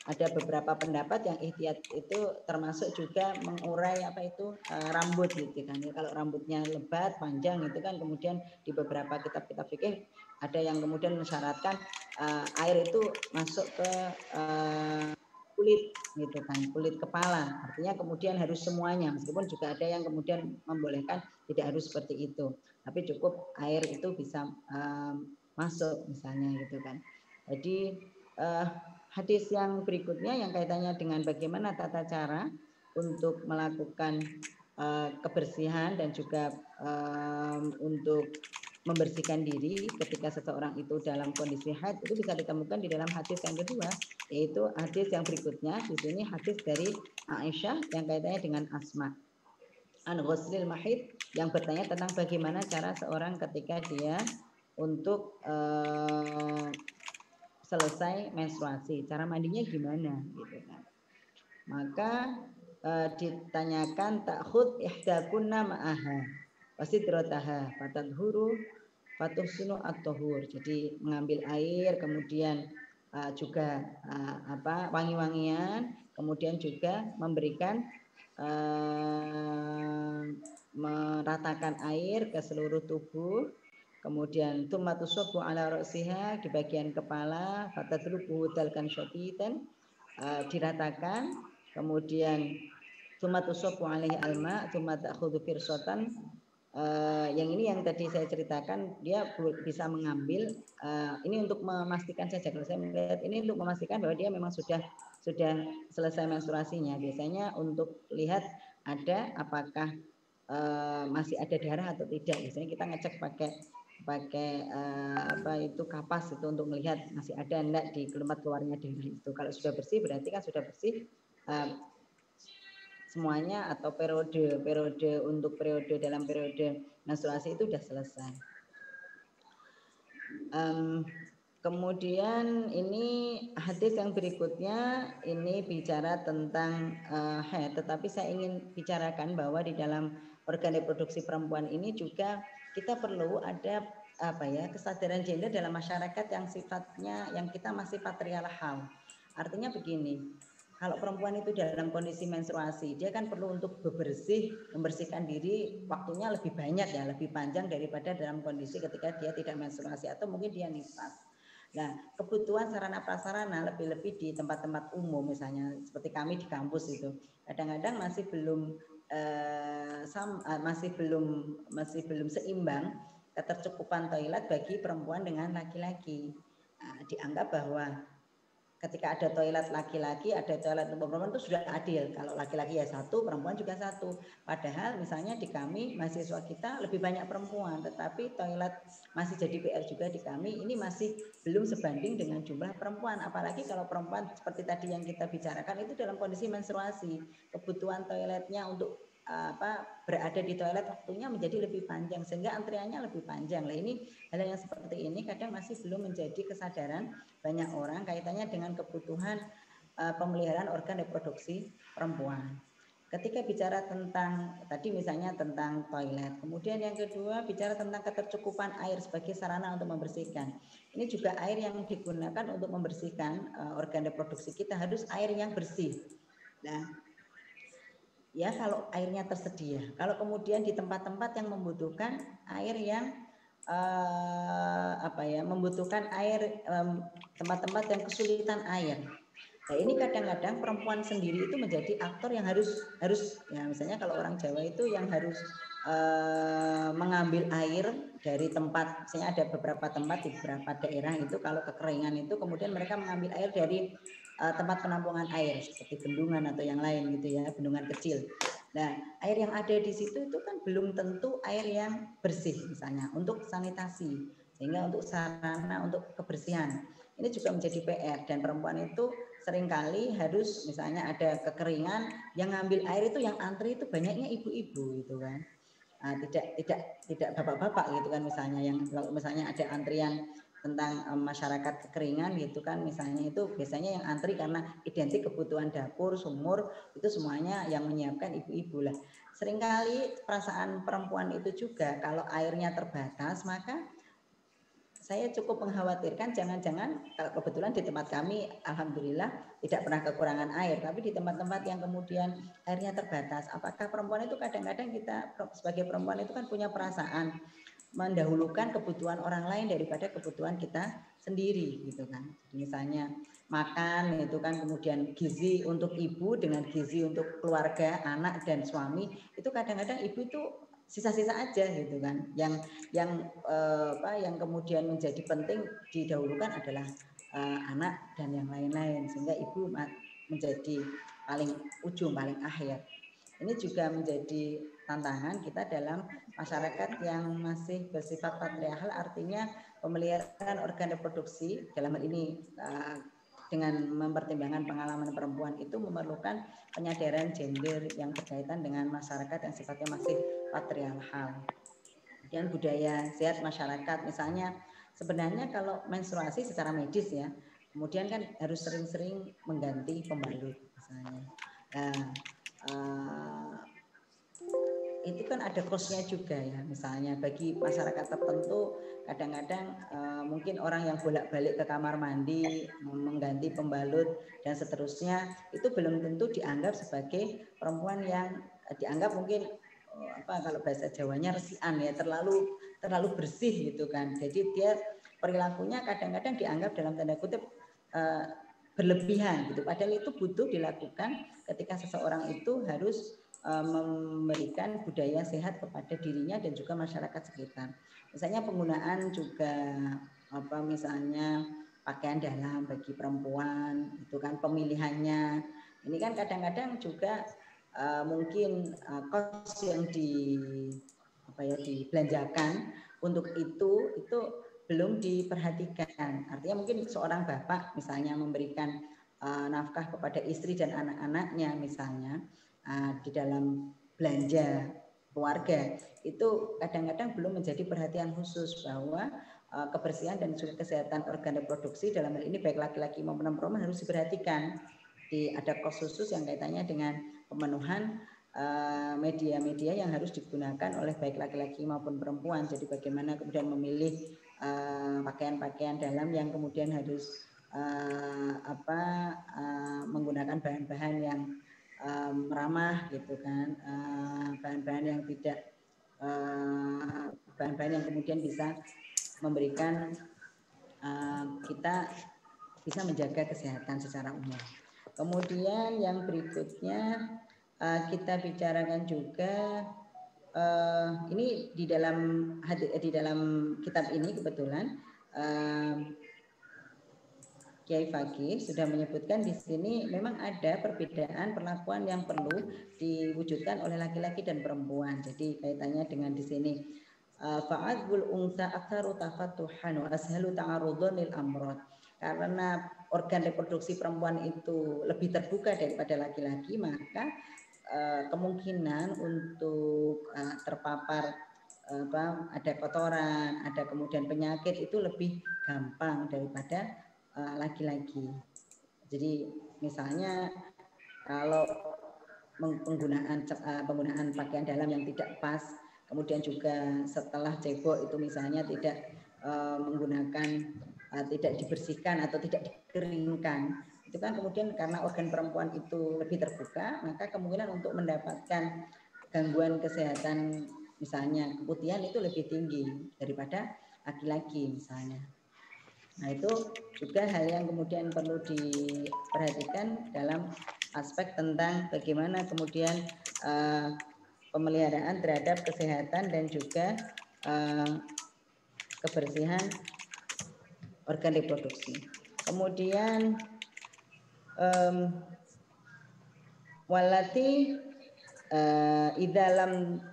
ada beberapa pendapat yang ihtiyat itu termasuk juga mengurai rambut gitu kan. Kalau rambutnya lebat panjang itu kan kemudian di beberapa kitab-kitab fikih ada yang kemudian mensyaratkan air itu masuk ke kulit gitu kan, kulit kepala. Artinya kemudian harus semuanya, meskipun juga ada yang kemudian membolehkan tidak harus seperti itu, tapi cukup air itu bisa masuk misalnya gitu kan. Jadi hadis yang berikutnya yang kaitannya dengan bagaimana tata cara untuk melakukan kebersihan dan juga untuk membersihkan diri ketika seseorang itu dalam kondisi haid itu bisa ditemukan di dalam hadis yang kedua, yaitu hadis yang berikutnya. Di sini hadis dari Aisyah yang kaitannya dengan Asma an ghuslil mahid, yang bertanya tentang bagaimana cara seorang ketika dia untuk selesai menstruasi, cara mandinya gimana gitu kan. Maka ditanyakan takhud ihdakunna ma'aha wasidrotaha fatadhuru fatuhsinu at-tahur. Jadi mengambil air, kemudian juga wangi-wangian, kemudian juga memberikan meratakan air ke seluruh tubuh, kemudian tumatusabbu ala ra'siha, di bagian kepala, fatadrubu dalkan syadidan, diratakan, kemudian tumatusabbu alaihi alma, tumata'khudhu firsatan. Yang ini yang tadi saya ceritakan, dia bisa mengambil ini untuk memastikan saja, kalau saya melihat ini untuk memastikan bahwa dia memang sudah selesai menstruasinya. Biasanya untuk lihat ada apakah masih ada darah atau tidak. Biasanya kita ngecek pakai kapas itu untuk melihat masih ada enggak di tempat keluarnya darah itu. Kalau sudah bersih berarti kan sudah bersih semuanya, atau periode dalam periode menstruasi itu sudah selesai. Kemudian ini hadis yang berikutnya ini bicara tentang haid, tetapi saya ingin bicarakan bahwa di dalam organ reproduksi perempuan ini juga kita perlu ada kesadaran gender dalam masyarakat yang sifatnya yang kita masih patriarkal. Artinya begini, kalau perempuan itu dalam kondisi menstruasi, dia kan perlu untuk membersihkan diri, waktunya lebih banyak ya, lebih panjang daripada dalam kondisi ketika dia tidak menstruasi atau mungkin dia nifas. Nah, kebutuhan sarana prasarana lebih-lebih di tempat-tempat umum, misalnya seperti kami di kampus itu, kadang-kadang masih belum seimbang ketercukupan toilet bagi perempuan dengan laki-laki. Dianggap bahwa ketika ada toilet laki-laki, ada toilet perempuan itu sudah adil. Kalau laki-laki ya satu, perempuan juga satu. Padahal misalnya di kami, mahasiswa kita lebih banyak perempuan, tetapi toilet masih jadi PR juga di kami. Ini masih belum sebanding dengan jumlah perempuan. Apalagi kalau perempuan seperti tadi yang kita bicarakan itu dalam kondisi menstruasi. Kebutuhan toiletnya untuk berada di toilet waktunya menjadi lebih panjang, sehingga antriannya lebih panjang. Nah, ini hal yang seperti ini kadang masih belum menjadi kesadaran banyak orang kaitannya dengan kebutuhan pemeliharaan organ reproduksi perempuan. Ketika bicara tentang tadi misalnya tentang toilet, kemudian yang kedua bicara tentang ketercukupan air sebagai sarana untuk membersihkan. Ini juga air yang digunakan untuk membersihkan organ reproduksi kita harus air yang bersih. Nah, ya kalau airnya tersedia. Kalau kemudian di tempat-tempat yang membutuhkan air yang membutuhkan air, tempat-tempat yang kesulitan air. Nah, ini kadang-kadang perempuan sendiri itu menjadi aktor yang harus ya, misalnya kalau orang Jawa itu yang harus mengambil air dari tempat, misalnya ada beberapa tempat di beberapa daerah itu kalau kekeringan itu kemudian mereka mengambil air dari tempat penampungan air seperti bendungan atau yang lain gitu ya, bendungan kecil. Nah, air yang ada di situ itu kan belum tentu air yang bersih misalnya untuk sanitasi, sehingga untuk sarana untuk kebersihan ini juga menjadi PR, dan perempuan itu seringkali harus misalnya ada kekeringan yang ngambil air itu yang antri itu banyaknya ibu-ibu gitu kan. Tidak bapak-bapak gitu kan, misalnya yang kalau misalnya ada antrian tentang masyarakat kekeringan gitu kan, misalnya itu biasanya yang antri karena identik kebutuhan dapur, sumur, itu semuanya yang menyiapkan ibu-ibu lah. Seringkali perasaan perempuan itu juga kalau airnya terbatas, maka saya cukup mengkhawatirkan jangan-jangan kalau kebetulan di tempat kami alhamdulillah tidak pernah kekurangan air, tapi di tempat-tempat yang kemudian airnya terbatas, apakah perempuan itu kadang-kadang kita sebagai perempuan itu kan punya perasaan mendahulukan kebutuhan orang lain daripada kebutuhan kita sendiri gitu kan. Misalnya makan itu kan, kemudian gizi untuk ibu dengan gizi untuk keluarga, anak dan suami, itu kadang-kadang ibu itu sisa-sisa aja gitu kan. Yang kemudian menjadi penting didahulukan adalah anak dan yang lain-lain, sehingga ibu menjadi paling ujung, paling akhir. Ini juga menjadi tantangan kita dalam masyarakat yang masih bersifat patriarkal, artinya pemeliharaan organ reproduksi dalam hal ini dengan mempertimbangkan pengalaman perempuan itu memerlukan penyadaran gender yang berkaitan dengan masyarakat yang sifatnya masih patriarkal. Kemudian budaya sehat masyarakat, misalnya sebenarnya kalau menstruasi secara medis ya, kemudian kan harus sering-sering mengganti pembalut misalnya. Itu kan ada cost-nya juga ya, misalnya bagi masyarakat tertentu kadang-kadang mungkin orang yang bolak-balik ke kamar mandi mengganti pembalut dan seterusnya itu belum tentu dianggap sebagai perempuan yang dianggap mungkin kalau bahasa Jawanya resian ya, terlalu bersih gitu kan. Jadi dia perilakunya kadang-kadang dianggap dalam tanda kutip berlebihan gitu, padahal itu butuh dilakukan ketika seseorang itu harus memberikan budaya sehat kepada dirinya dan juga masyarakat sekitar. Misalnya penggunaan juga misalnya pakaian dalam bagi perempuan, itu kan pemilihannya. Ini kan kadang-kadang juga mungkin kos yang dibelanjakan untuk itu belum diperhatikan. Artinya mungkin seorang bapak misalnya memberikan nafkah kepada istri dan anak-anaknya misalnya, di dalam belanja keluarga itu kadang-kadang belum menjadi perhatian khusus bahwa kebersihan dan juga kesehatan organ reproduksi dalam hal ini baik laki-laki maupun perempuan harus diperhatikan. Ada kos khusus yang kaitannya dengan pemenuhan media-media yang harus digunakan oleh baik laki-laki maupun perempuan. Jadi bagaimana kemudian memilih pakaian-pakaian dalam yang kemudian harus menggunakan bahan-bahan yang ramah gitu kan, bahan-bahan yang tidak bahan-bahan yang kemudian bisa memberikan kita bisa menjaga kesehatan secara umum. Kemudian yang berikutnya kita bicarakan juga ini di dalam kitab ini kebetulan Kiai Fakih sudah menyebutkan di sini memang ada perbedaan perlakuan yang perlu diwujudkan oleh laki-laki dan perempuan. Jadi kaitannya dengan di sini fa'adbul unsa aktsaru tafattuhan wa ashalu ta'arudun lil amrad. Karena organ reproduksi perempuan itu lebih terbuka daripada laki-laki, maka kemungkinan untuk terpapar ada kotoran, ada kemudian penyakit itu lebih gampang daripada laki-laki. Jadi misalnya kalau penggunaan pakaian dalam yang tidak pas, kemudian juga setelah cebok itu misalnya tidak menggunakan tidak dibersihkan atau tidak dikeringkan, itu kan kemudian karena organ perempuan itu lebih terbuka, maka kemungkinan untuk mendapatkan gangguan kesehatan misalnya keputihan itu lebih tinggi daripada laki-laki misalnya. Nah itu juga hal yang kemudian perlu diperhatikan dalam aspek tentang bagaimana kemudian pemeliharaan terhadap kesehatan dan juga kebersihan organ reproduksi. Kemudian walati idalam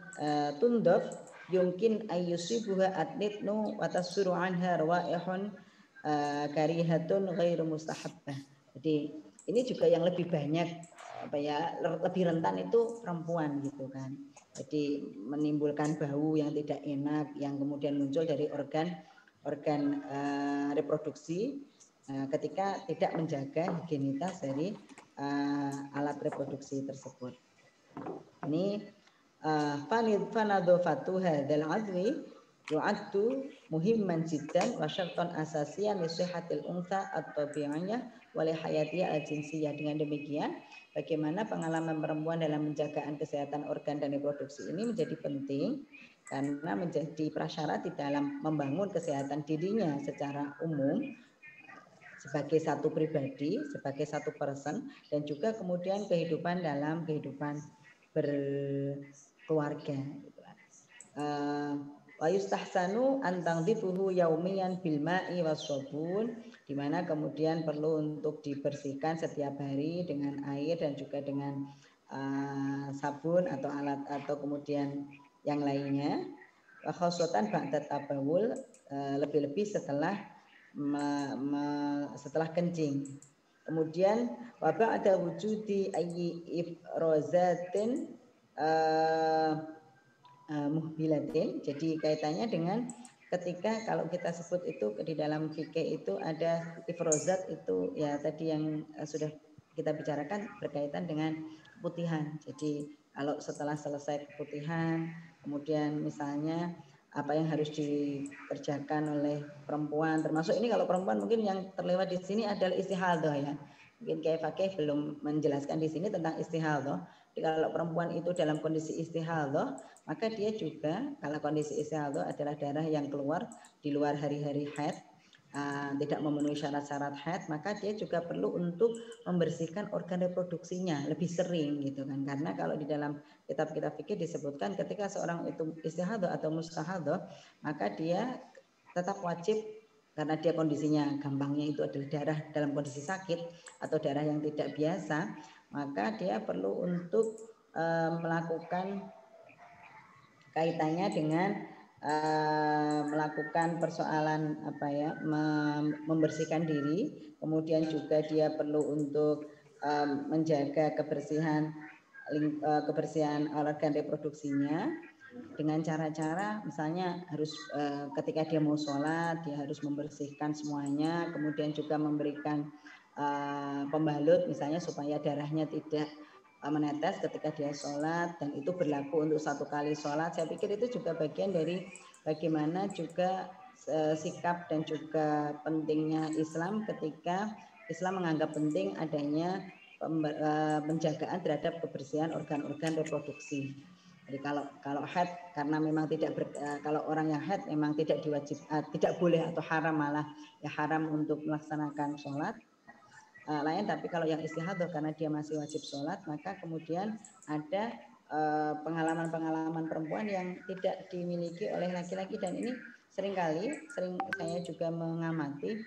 tundof yumkin ayyusibuha atnitnu wa tasfiru anha rawaihun karihatun ghairu mustahabbah. Jadi ini juga yang lebih banyak lebih rentan itu perempuan gitu kan. Jadi menimbulkan bau yang tidak enak yang kemudian muncul dari organ reproduksi ketika tidak menjaga higienitas dari alat reproduksi tersebut. Ini fanadhofatu hadzal adwi yu'addu muhimman jiddan wa syartan asasiyan li sihhatil unsa at-tabi'iyyah wa li hayatiyah al-jinsiyah. Dengan demikian bagaimana pengalaman perempuan dalam menjaga kesehatan organ dan reproduksi ini menjadi penting karena menjadi prasyarat di dalam membangun kesehatan dirinya secara umum sebagai satu pribadi, sebagai satu person, dan juga kemudian kehidupan dalam kehidupan berkeluarga. Wa yustahsanu an tangdifuhu yaumiyan bil ma'i wassabun, di mana kemudian perlu untuk dibersihkan setiap hari dengan air dan juga dengan sabun atau alat atau kemudian yang lainnya. Wa khosatan ba'da tabawul, lebih-lebih setelah setelah kencing. Kemudian wabah ada wujudi ayyi ifrozatin muhbilatin. Jadi kaitannya dengan ketika kalau kita sebut itu di dalam fikih itu ada ifrozat, itu ya tadi yang sudah kita bicarakan berkaitan dengan keputihan. Jadi kalau setelah selesai keputihan, kemudian misalnya apa yang harus dikerjakan oleh perempuan, termasuk ini kalau perempuan mungkin yang terlewat di sini adalah istihadah ya. Mungkin Kiai Fakih belum menjelaskan di sini tentang istihadah. Jadi kalau perempuan itu dalam kondisi istihadah, maka dia juga kalau kondisi istihadah adalah darah yang keluar di luar hari-hari haid, tidak memenuhi syarat-syarat haid, maka dia juga perlu untuk membersihkan organ reproduksinya lebih sering gitu kan. Karena kalau di dalam kitab-kitab fikih disebutkan ketika seorang itu istihadah atau mustahadah, maka dia tetap wajib, karena dia kondisinya gampangnya itu adalah darah dalam kondisi sakit atau darah yang tidak biasa, maka dia perlu untuk melakukan kaitannya dengan melakukan persoalan apa ya, membersihkan diri, kemudian juga dia perlu untuk menjaga kebersihan organ reproduksinya dengan cara-cara misalnya harus ketika dia mau sholat dia harus membersihkan semuanya, kemudian juga memberikan pembalut misalnya supaya darahnya tidak menetes ketika dia sholat, dan itu berlaku untuk satu kali sholat. Saya pikir itu juga bagian dari bagaimana juga sikap dan juga pentingnya Islam ketika Islam menganggap penting adanya penjagaan terhadap kebersihan organ-organ reproduksi. Jadi kalau haid karena memang kalau orang yang haid memang tidak tidak boleh atau haram, malah ya haram untuk melaksanakan sholat lain. Tapi kalau yang istihadah karena dia masih wajib sholat, maka kemudian ada pengalaman-pengalaman perempuan yang tidak dimiliki oleh laki-laki, dan ini sering saya juga mengamati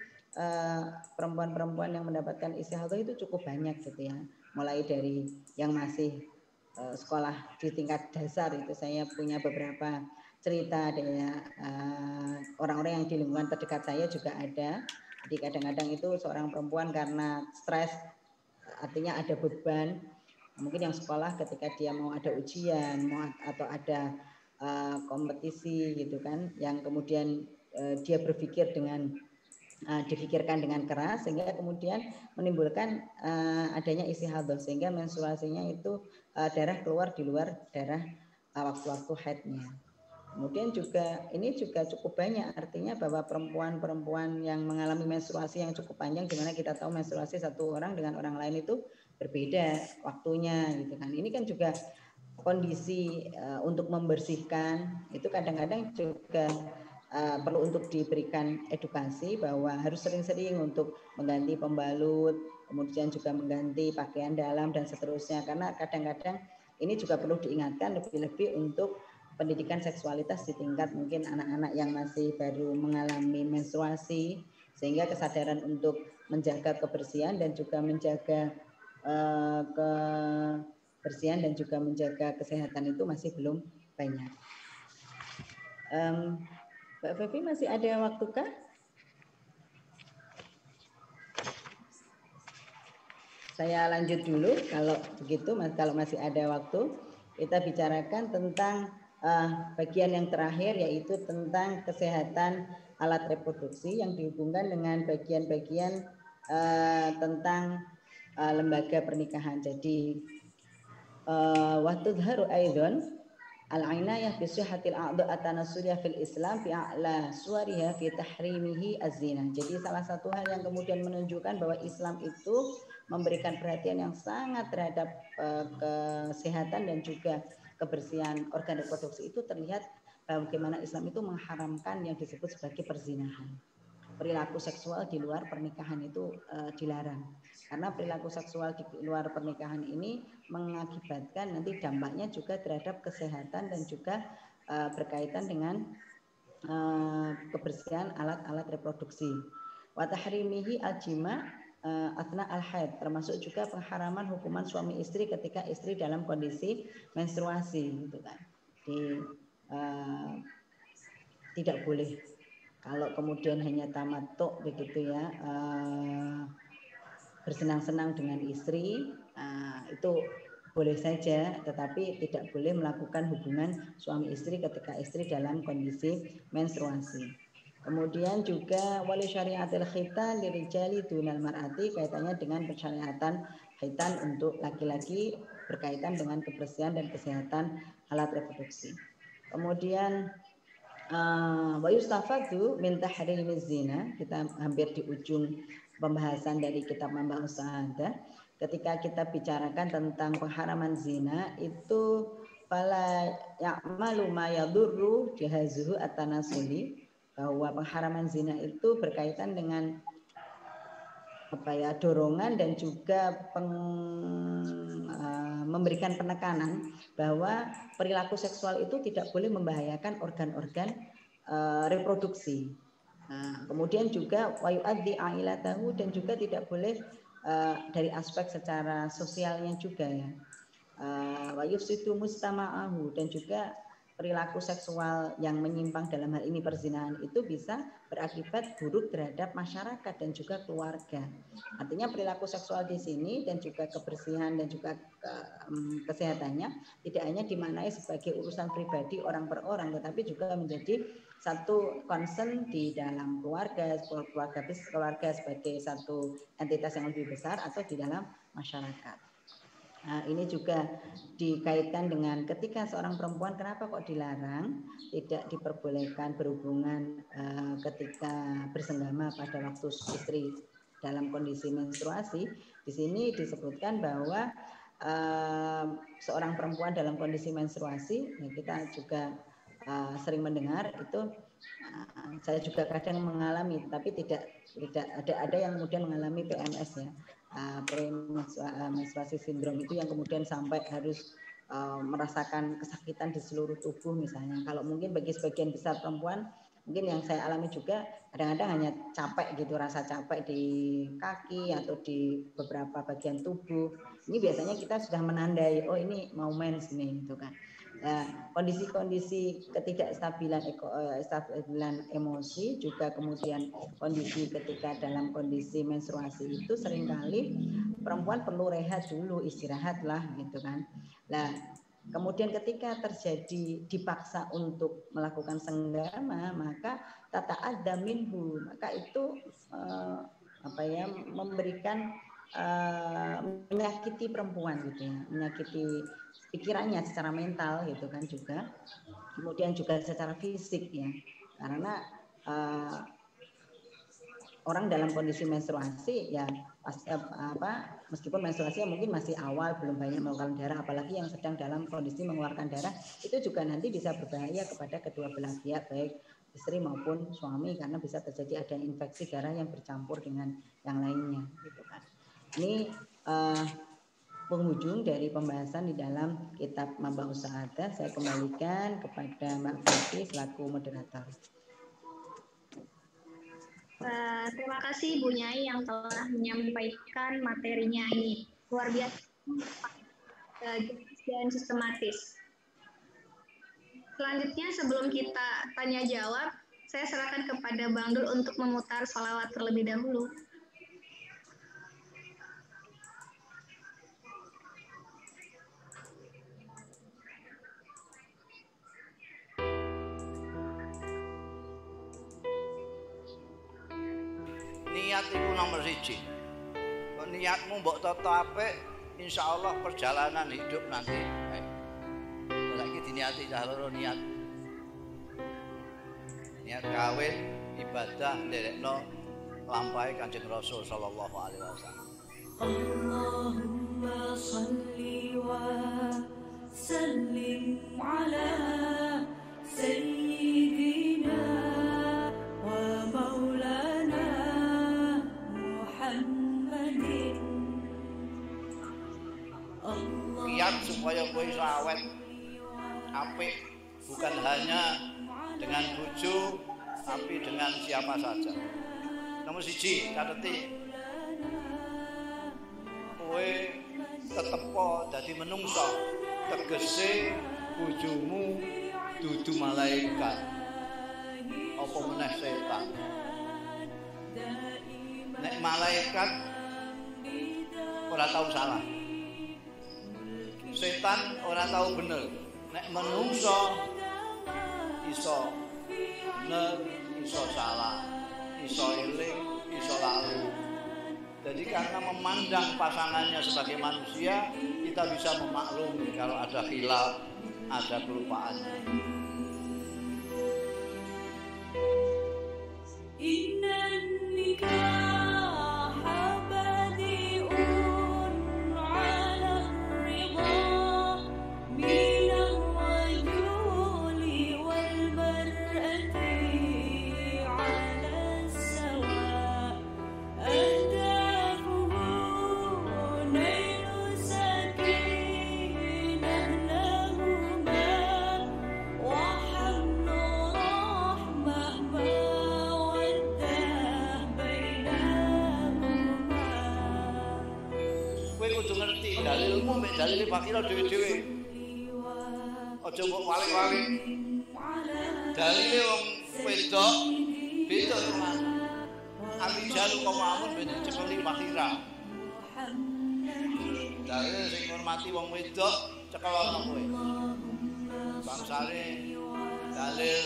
perempuan-perempuan yang mendapatkan istihadah itu cukup banyak gitu ya, mulai dari yang masih sekolah di tingkat dasar itu saya punya beberapa cerita dari orang-orang yang di lingkungan terdekat saya juga ada. Jadi kadang-kadang itu seorang perempuan karena stres, artinya ada beban, mungkin yang sekolah ketika dia mau ada ujian atau ada kompetisi gitu kan, yang kemudian dia difikirkan dengan keras sehingga kemudian menimbulkan adanya istihadah, sehingga menstruasinya itu darah keluar di luar darah waktu-waktu haidnya. Kemudian juga ini juga cukup banyak, artinya bahwa perempuan-perempuan yang mengalami menstruasi yang cukup panjang, di mana kita tahu menstruasi satu orang dengan orang lain itu berbeda waktunya gitu kan. Ini kan juga kondisi untuk membersihkan itu kadang-kadang juga perlu untuk diberikan edukasi bahwa harus sering-sering untuk mengganti pembalut, kemudian juga mengganti pakaian dalam dan seterusnya, karena kadang-kadang ini juga perlu diingatkan lebih-lebih untuk pendidikan seksualitas di tingkat mungkin anak-anak yang masih baru mengalami menstruasi, sehingga kesadaran untuk menjaga kebersihan dan juga menjaga kebersihan dan juga menjaga kesehatan itu masih belum banyak. Mbak Fevi masih ada waktukah? Saya lanjut dulu kalau begitu, kalau masih ada waktu. Kita bicarakan tentang bagian yang terakhir, yaitu tentang kesehatan alat reproduksi yang dihubungkan dengan bagian-bagian tentang lembaga pernikahan. Jadi waktu dharu aidon al-ainayah bi sihhatil a'dha at-tanassuliyah fil Islam fi a'la suwariha fi tahrimihi az-zina. Jadi salah satu hal yang kemudian menunjukkan bahwa Islam itu memberikan perhatian yang sangat terhadap kesehatan dan juga kebersihan organ reproduksi itu terlihat bagaimana Islam itu mengharamkan yang disebut sebagai perzinahan. Perilaku seksual di luar pernikahan itu dilarang. Karena perilaku seksual di luar pernikahan ini mengakibatkan nanti dampaknya juga terhadap kesehatan dan juga berkaitan dengan kebersihan alat-alat reproduksi. Wa tahrimihi al-jima' athna al-haid, termasuk juga pengharaman hukuman suami istri ketika istri dalam kondisi menstruasi gitu kan. Tidak boleh kalau kemudian hanya tamattu begitu ya, bersenang-senang dengan istri, itu boleh saja, tetapi tidak boleh melakukan hubungan suami istri ketika istri dalam kondisi menstruasi. Kemudian juga wali syariatil khitan lirijali dunal mar'ati, kaitannya dengan persyariatan khitan untuk laki-laki berkaitan dengan kebersihan dan kesehatan alat reproduksi. Kemudian wa yustafadu min tahrimiz zina, kita hampir di ujung pembahasan dari kitab Mambaus Sa'adah. Ketika kita bicarakan tentang pengharaman zina, itu fala ya'malu ma yadurru jahazuhu at-tanasuli, bahwa pengharaman zina itu berkaitan dengan dorongan dan juga memberikan penekanan bahwa perilaku seksual itu tidak boleh membahayakan organ-organ reproduksi. Kemudian juga wa yu'addi ailatahu, dan juga tidak boleh dari aspek secara sosialnya juga ya. Wa yufsidu mustama'ahu, dan juga perilaku seksual yang menyimpang dalam hal ini perzinahan itu bisa berakibat buruk terhadap masyarakat dan juga keluarga. Artinya perilaku seksual di sini dan juga kebersihan dan juga kesehatannya tidak hanya dimaknai sebagai urusan pribadi orang per orang, tetapi juga menjadi satu concern di dalam keluarga sebagai satu entitas yang lebih besar atau di dalam masyarakat. Nah, ini juga dikaitkan dengan ketika seorang perempuan kenapa kok dilarang tidak diperbolehkan berhubungan ketika bersenggama pada waktu istri dalam kondisi menstruasi. Di sini disebutkan bahwa seorang perempuan dalam kondisi menstruasi, ya kita juga sering mendengar itu, saya juga kadang mengalami, tapi tidak ada yang kemudian mengalami PMS ya, premenstruasi sindrom itu yang kemudian sampai harus merasakan kesakitan di seluruh tubuh misalnya. Kalau mungkin bagi sebagian besar perempuan, mungkin yang saya alami juga kadang-kadang hanya capek gitu, rasa capek di kaki atau di beberapa bagian tubuh. Ini biasanya kita sudah menandai, oh ini mau mens nih gitu kan. Kondisi-kondisi ketidakstabilan emosi, juga kemudian kondisi ketika dalam kondisi menstruasi itu seringkali perempuan perlu rehat dulu, istirahat lah gitu kan. Nah, kemudian ketika terjadi dipaksa untuk melakukan senggama, maka tata'adda minhu, maka itu memberikan menyakiti perempuan gitu ya, menyakiti pikirannya secara mental gitu kan, juga kemudian juga secara fisik ya, karena orang dalam kondisi menstruasi ya meskipun menstruasinya mungkin masih awal, belum banyak mengeluarkan darah, apalagi yang sedang dalam kondisi mengeluarkan darah, itu juga nanti bisa berbahaya kepada kedua belah pihak, baik istri maupun suami, karena bisa terjadi ada infeksi darah yang bercampur dengan yang lainnya gitu kan. Ini penghujung dari pembahasan di dalam kitab Mambaus Sa'adah. Saya kembalikan kepada Mbak Fati selaku moderator. Terima kasih Bu Nyai yang telah menyampaikan materinya ini. Luar biasa dan sistematis. Selanjutnya sebelum kita tanya jawab, saya serahkan kepada Bang Dul untuk memutar sholawat terlebih dahulu. Niat itu nomor 1. Kalau niatmu mbok toto apik, insyaallah perjalanan hidup nanti. Lagi diniati cah loro niat. Niat kawin, ibadah nderekno lampahe Kanjeng Rasul sallallahu alaihi wasallam. Allahumma shalli wa sallim ala sayyidina wa maulana Muhammadin. Niat supaya kowe iso awet apik, bukan hanya dengan bojo tapi dengan siapa saja. Nomor 1, cateti kowe ketepo dadi menungso tegese bojomu dudu malaikat apa meneh setan. Nek malaikat ora tau salah, setan ora tau bener. Nek menungso iso bener, iso salah, iso eling, iso lalu. Jadi karena memandang pasangannya sebagai manusia, kita bisa memaklumi kalau ada khilaf, ada kelupaan. Dalilmu mek dalile pakira dhewe-dhewe. Aja mbok walik-walik. Dalile wong wedok beda tenan. Amijalu kawamun ben cepeli pakira. Dalile sing ngormati wong wedok cekel ana kowe. Bangsane dalil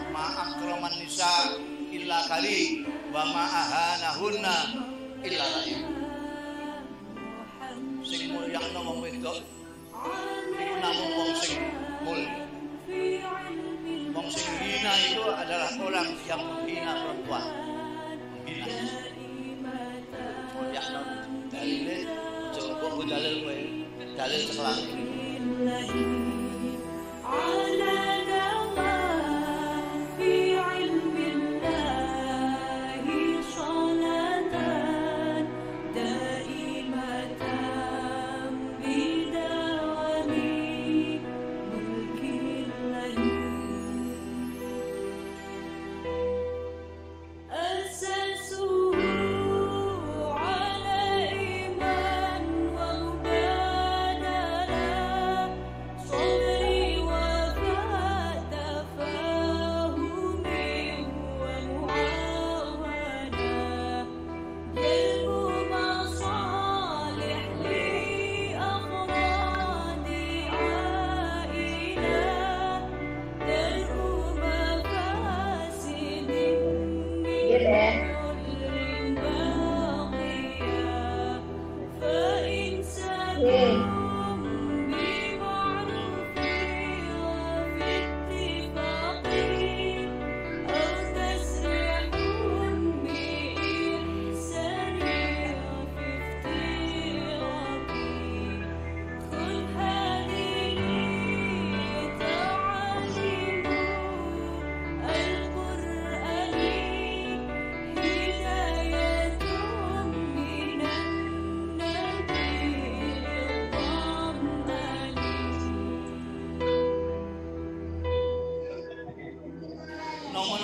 ma akraman nisa illa kali wa ma ahanahunna illa lain. Sing mulyakno wong wedok iku namung wong sing mulya. Wong sing hina itu adalah orang yang menghina perempuan. Menghina. Mulyakno dalile coba kok dalil kowe. Dalil cekelan.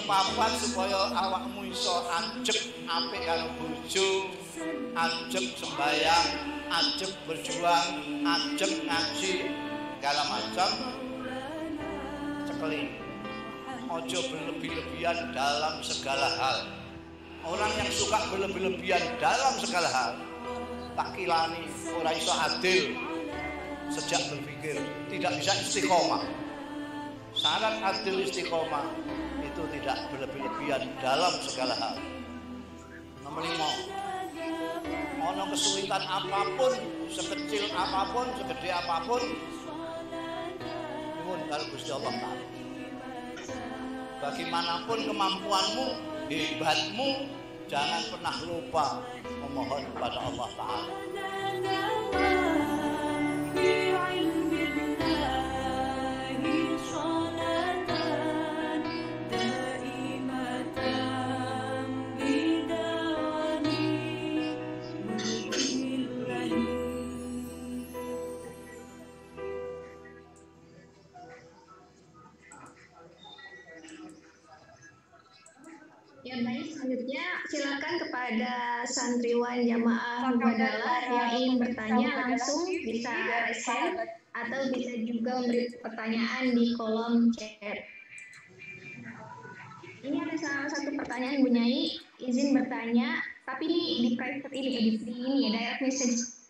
Papat supaya awakmu iso ajeg apik karo bojo, ajeg sembahyang, ajeg berjuang, ajeg ngaji, segala macam. Cekeli. Ojo berlebih-lebihan dalam segala hal. Orang yang suka berlebih-lebihan dalam segala hal, tak kilani ora iso adil sejak berpikir, tidak bisa istiqomah. Syarat adil istiqomah itu tidak berlebih-lebihan dalam segala hal. Nomor 5, ono kesulitan apapun, sekecil apapun, segede apapun, nyuwun karo Gusti Allah Ta'ala. Bagaimanapun kemampuanmu, hebatmu, jangan pernah lupa memohon kepada Allah Ta'ala. Ya baik, selanjutnya silakan kepada santriwan jamaah Mubadalah yang ingin bertanya langsung bisa raise hand atau bisa juga memberi pertanyaan di kolom chat. Ini ada salah satu pertanyaan Bu Nyai, izin bertanya, tapi ini di private ini, di ini ya, direct message.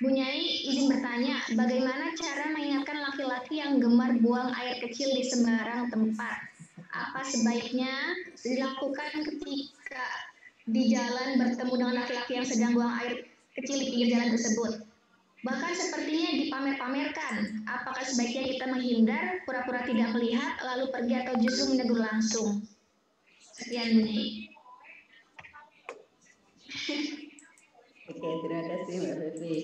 Bu Nyai izin bertanya, bagaimana cara mengingatkan laki-laki yang gemar buang air kecil di sembarang tempat? Apa sebaiknya dilakukan ketika di jalan bertemu dengan laki-laki yang sedang buang air kecil di pinggir jalan tersebut? Bahkan sepertinya dipamer-pamerkan. Apakah sebaiknya kita menghindar, pura-pura tidak melihat, lalu pergi atau justru menegur langsung? Sekian Bu Nyai. Oke, terima kasih Mbak Fevi.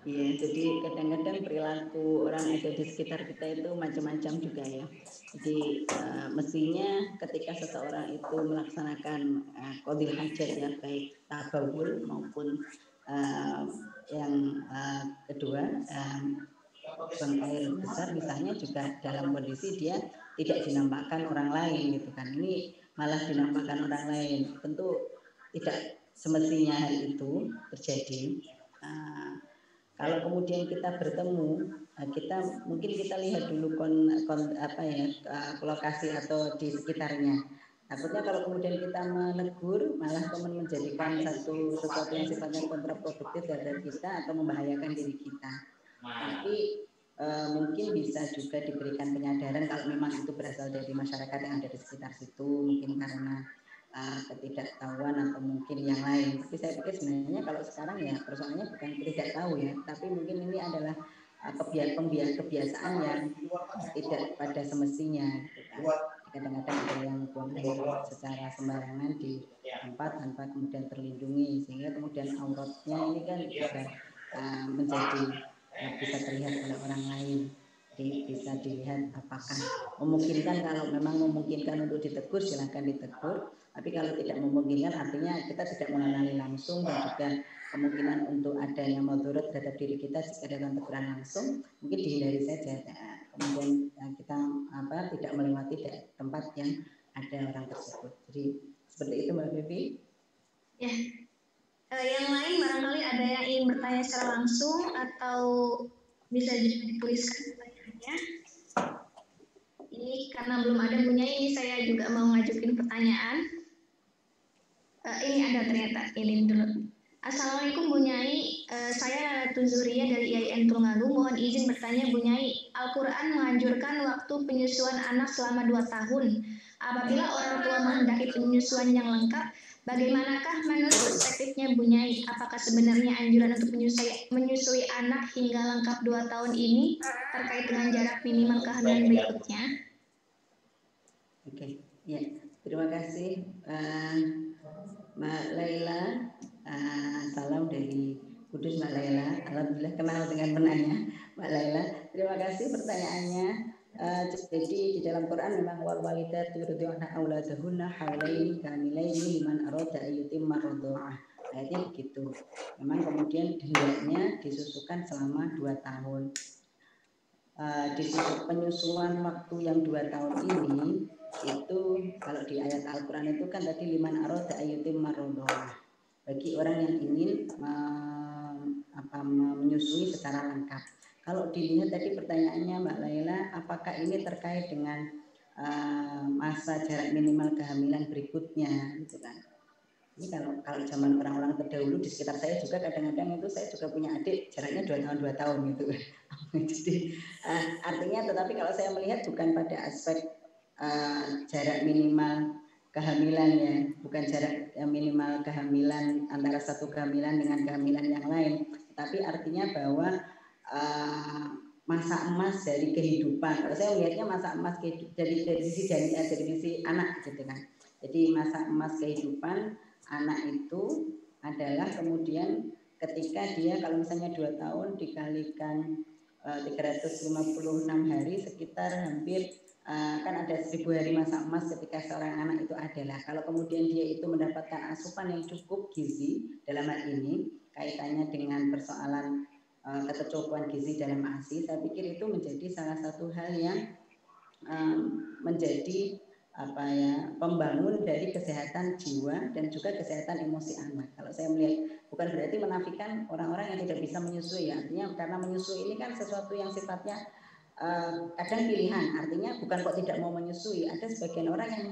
Iya, jadi kadang-kadang perilaku orang ada di sekitar kita itu macam-macam juga ya. Jadi mestinya ketika seseorang itu melaksanakan qadil hajat ya, baik tabawul maupun yang kedua buang air besar misalnya juga dalam kondisi dia tidak dinampakkan orang lain gitu kan. Ini malah dinampakkan orang lain. Tentu tidak semestinya hal itu terjadi. Kalau kemudian kita bertemu, kita mungkin kita lihat dulu lokasi atau di sekitarnya. Takutnya kalau kemudian kita menegur, malah menjadikan sesuatu yang sifatnya kontraproduktif terhadap kita atau membahayakan diri kita. Tapi mungkin bisa juga diberikan penyadaran kalau memang itu berasal dari masyarakat yang ada di sekitar situ, mungkin karena ketidaktahuan atau mungkin yang lain. Tapi saya pikir sebenarnya kalau sekarang ya persoalannya bukan tidak tahu ya, tapi mungkin ini adalah kebiasaan yang tidak pada semestinya. Gitu kan. Kadang-kadang ada yang buang air secara sembarangan di tempat tanpa kemudian terlindungi, sehingga kemudian auratnya ini kan juga menjadi bisa terlihat oleh orang lain. Jadi bisa dilihat apakah memungkinkan. Kalau memang memungkinkan untuk ditegur, silakan ditegur. Tapi kalau tidak memungkinkan, artinya kita tidak mengenali langsung dan juga kemungkinan untuk adanya madharat terhadap diri kita jika datang teguran langsung, mungkin dihindari saja. Kemudian kita tidak melewati tempat yang ada orang tersebut. Jadi seperti itu Mbak Fevi. Ya. Yang lain barangkali ada yang ingin bertanya secara langsung atau bisa juga dituliskan pertanyaannya. Ini karena belum ada Bu Nyai, ini saya juga mau ngajukin pertanyaan. Ini ada ternyata, ini dulu. Assalamualaikum Bu Nyai, saya Lalatul Zuria dari IAIN Tulungagung. Mohon izin bertanya Bu Nyai, Al-Quran menganjurkan waktu penyusuan anak selama 2 tahun. Apabila orang tua menghendaki penyusuan yang lengkap, bagaimanakah menurut perspektifnya Bu Nyai? Apakah sebenarnya anjuran untuk menyusui anak hingga lengkap 2 tahun ini terkait dengan jarak minimal kehamilan berikutnya? Oke, ya, terima kasih Mbak Laila. Salam dari Kudus Mbak Laila. Alhamdulillah kenal dengan penanya Mbak Laila. Terima kasih pertanyaannya. Jadi di dalam Quran memang wal walidatu yurdi'na auladahunna haulaini kamilaini liman arada ayyutimma radha'ah. Ayatnya begitu. Memang kemudian hendaknya disusukan selama 2 tahun. Penyusuan waktu yang 2 tahun ini itu kalau di ayat Al-Quran itu kan tadi liman arada ayyutimma radha'ah. Bagi orang yang ingin menyusui secara lengkap. Kalau dilihat tadi pertanyaannya Mbak Laila, apakah ini terkait dengan masa jarak minimal kehamilan berikutnya, gitu kan? Ini kalau zaman orang-orang terdahulu di sekitar saya juga kadang-kadang itu saya juga punya adik jaraknya 2 tahun gitu. Jadi artinya, tetapi kalau saya melihat bukan pada aspek jarak minimal kehamilan ya, bukan jarak minimal kehamilan antara satu kehamilan dengan kehamilan yang lain, tapi artinya bahwa masa emas dari kehidupan. Kalau saya melihatnya masa emas dari sisi anak gitu kan. Jadi masa emas kehidupan anak itu adalah kemudian ketika dia kalau misalnya 2 tahun dikalikan 356 hari sekitar hampir kan ada 1000 hari masa emas ketika seorang anak itu adalah. Kalau kemudian dia itu mendapatkan asupan yang cukup gizi, dalam hal ini kaitannya dengan persoalan ketercukupan gizi dalam ASI, saya pikir itu menjadi salah satu hal yang menjadi pembangun dari kesehatan jiwa dan juga kesehatan emosi anak. Kalau saya melihat, bukan berarti menafikan orang-orang yang tidak bisa menyusui, artinya karena menyusui ini kan sesuatu yang sifatnya kadang pilihan, artinya bukan kok tidak mau menyusui. Ada sebagian orang yang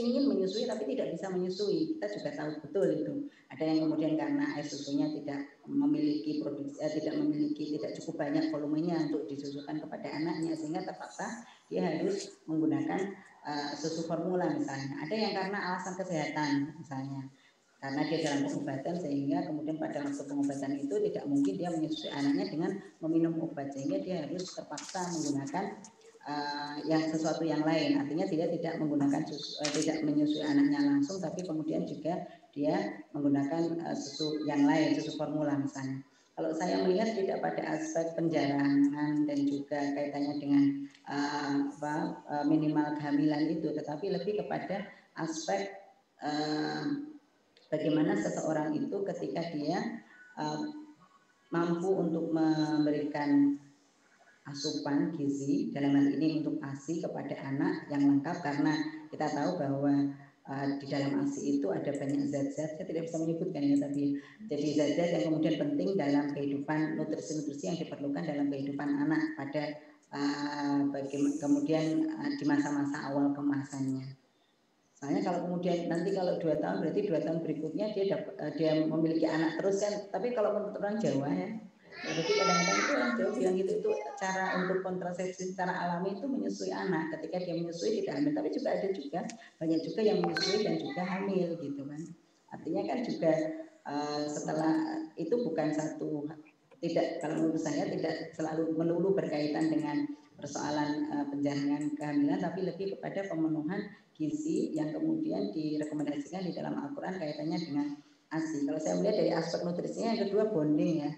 ingin menyusui tapi tidak bisa menyusui. Kita juga tahu betul itu. Ada yang kemudian karena air susunya tidak memiliki produksi, tidak cukup banyak volumenya untuk disusukan kepada anaknya, sehingga terpaksa dia harus menggunakan susu formula misalnya. Ada yang karena alasan kesehatan misalnya, karena dia dalam pengobatan sehingga kemudian pada waktu pengobatan itu tidak mungkin dia menyusui anaknya dengan meminum obat, sehingga dia harus terpaksa menggunakan yang sesuatu yang lain. Artinya dia tidak menggunakan tidak menyusui anaknya langsung, tapi kemudian juga dia menggunakan susu yang lain, susu formula misalnya. Kalau saya melihat tidak pada aspek penjarangan dan juga kaitannya dengan minimal kehamilan itu, tetapi lebih kepada aspek bagaimana seseorang itu ketika dia mampu untuk memberikan asupan gizi, dalam hal ini untuk ASI kepada anak yang lengkap, karena kita tahu bahwa di dalam ASI itu ada banyak zat-zat, saya tidak bisa menyebutkan ya, tapi jadi zat-zat yang kemudian penting dalam kehidupan, nutrisi-nutrisi yang diperlukan dalam kehidupan anak pada kemudian di masa-masa awal kemasannya. Soalnya kalau kemudian nanti kalau 2 tahun berarti 2 tahun berikutnya dia memiliki anak terus kan. Tapi kalau menurut orang Jawa ya, jadi kadang-kadang itu orang Jawa bilang gitu, itu cara untuk kontrasepsi secara alami itu menyusui anak. Ketika dia menyusui tidak hamil, tapi juga ada banyak juga yang menyusui dan juga hamil gitu kan. Artinya kan juga setelah itu bukan satu, tidak, kalau menurut saya tidak selalu melulu berkaitan dengan persoalan penjaringan kehamilan, tapi lebih kepada pemenuhan gizi yang kemudian direkomendasikan di dalam Al-Quran kaitannya dengan ASI. Kalau saya melihat dari aspek nutrisinya, yang kedua bonding ya,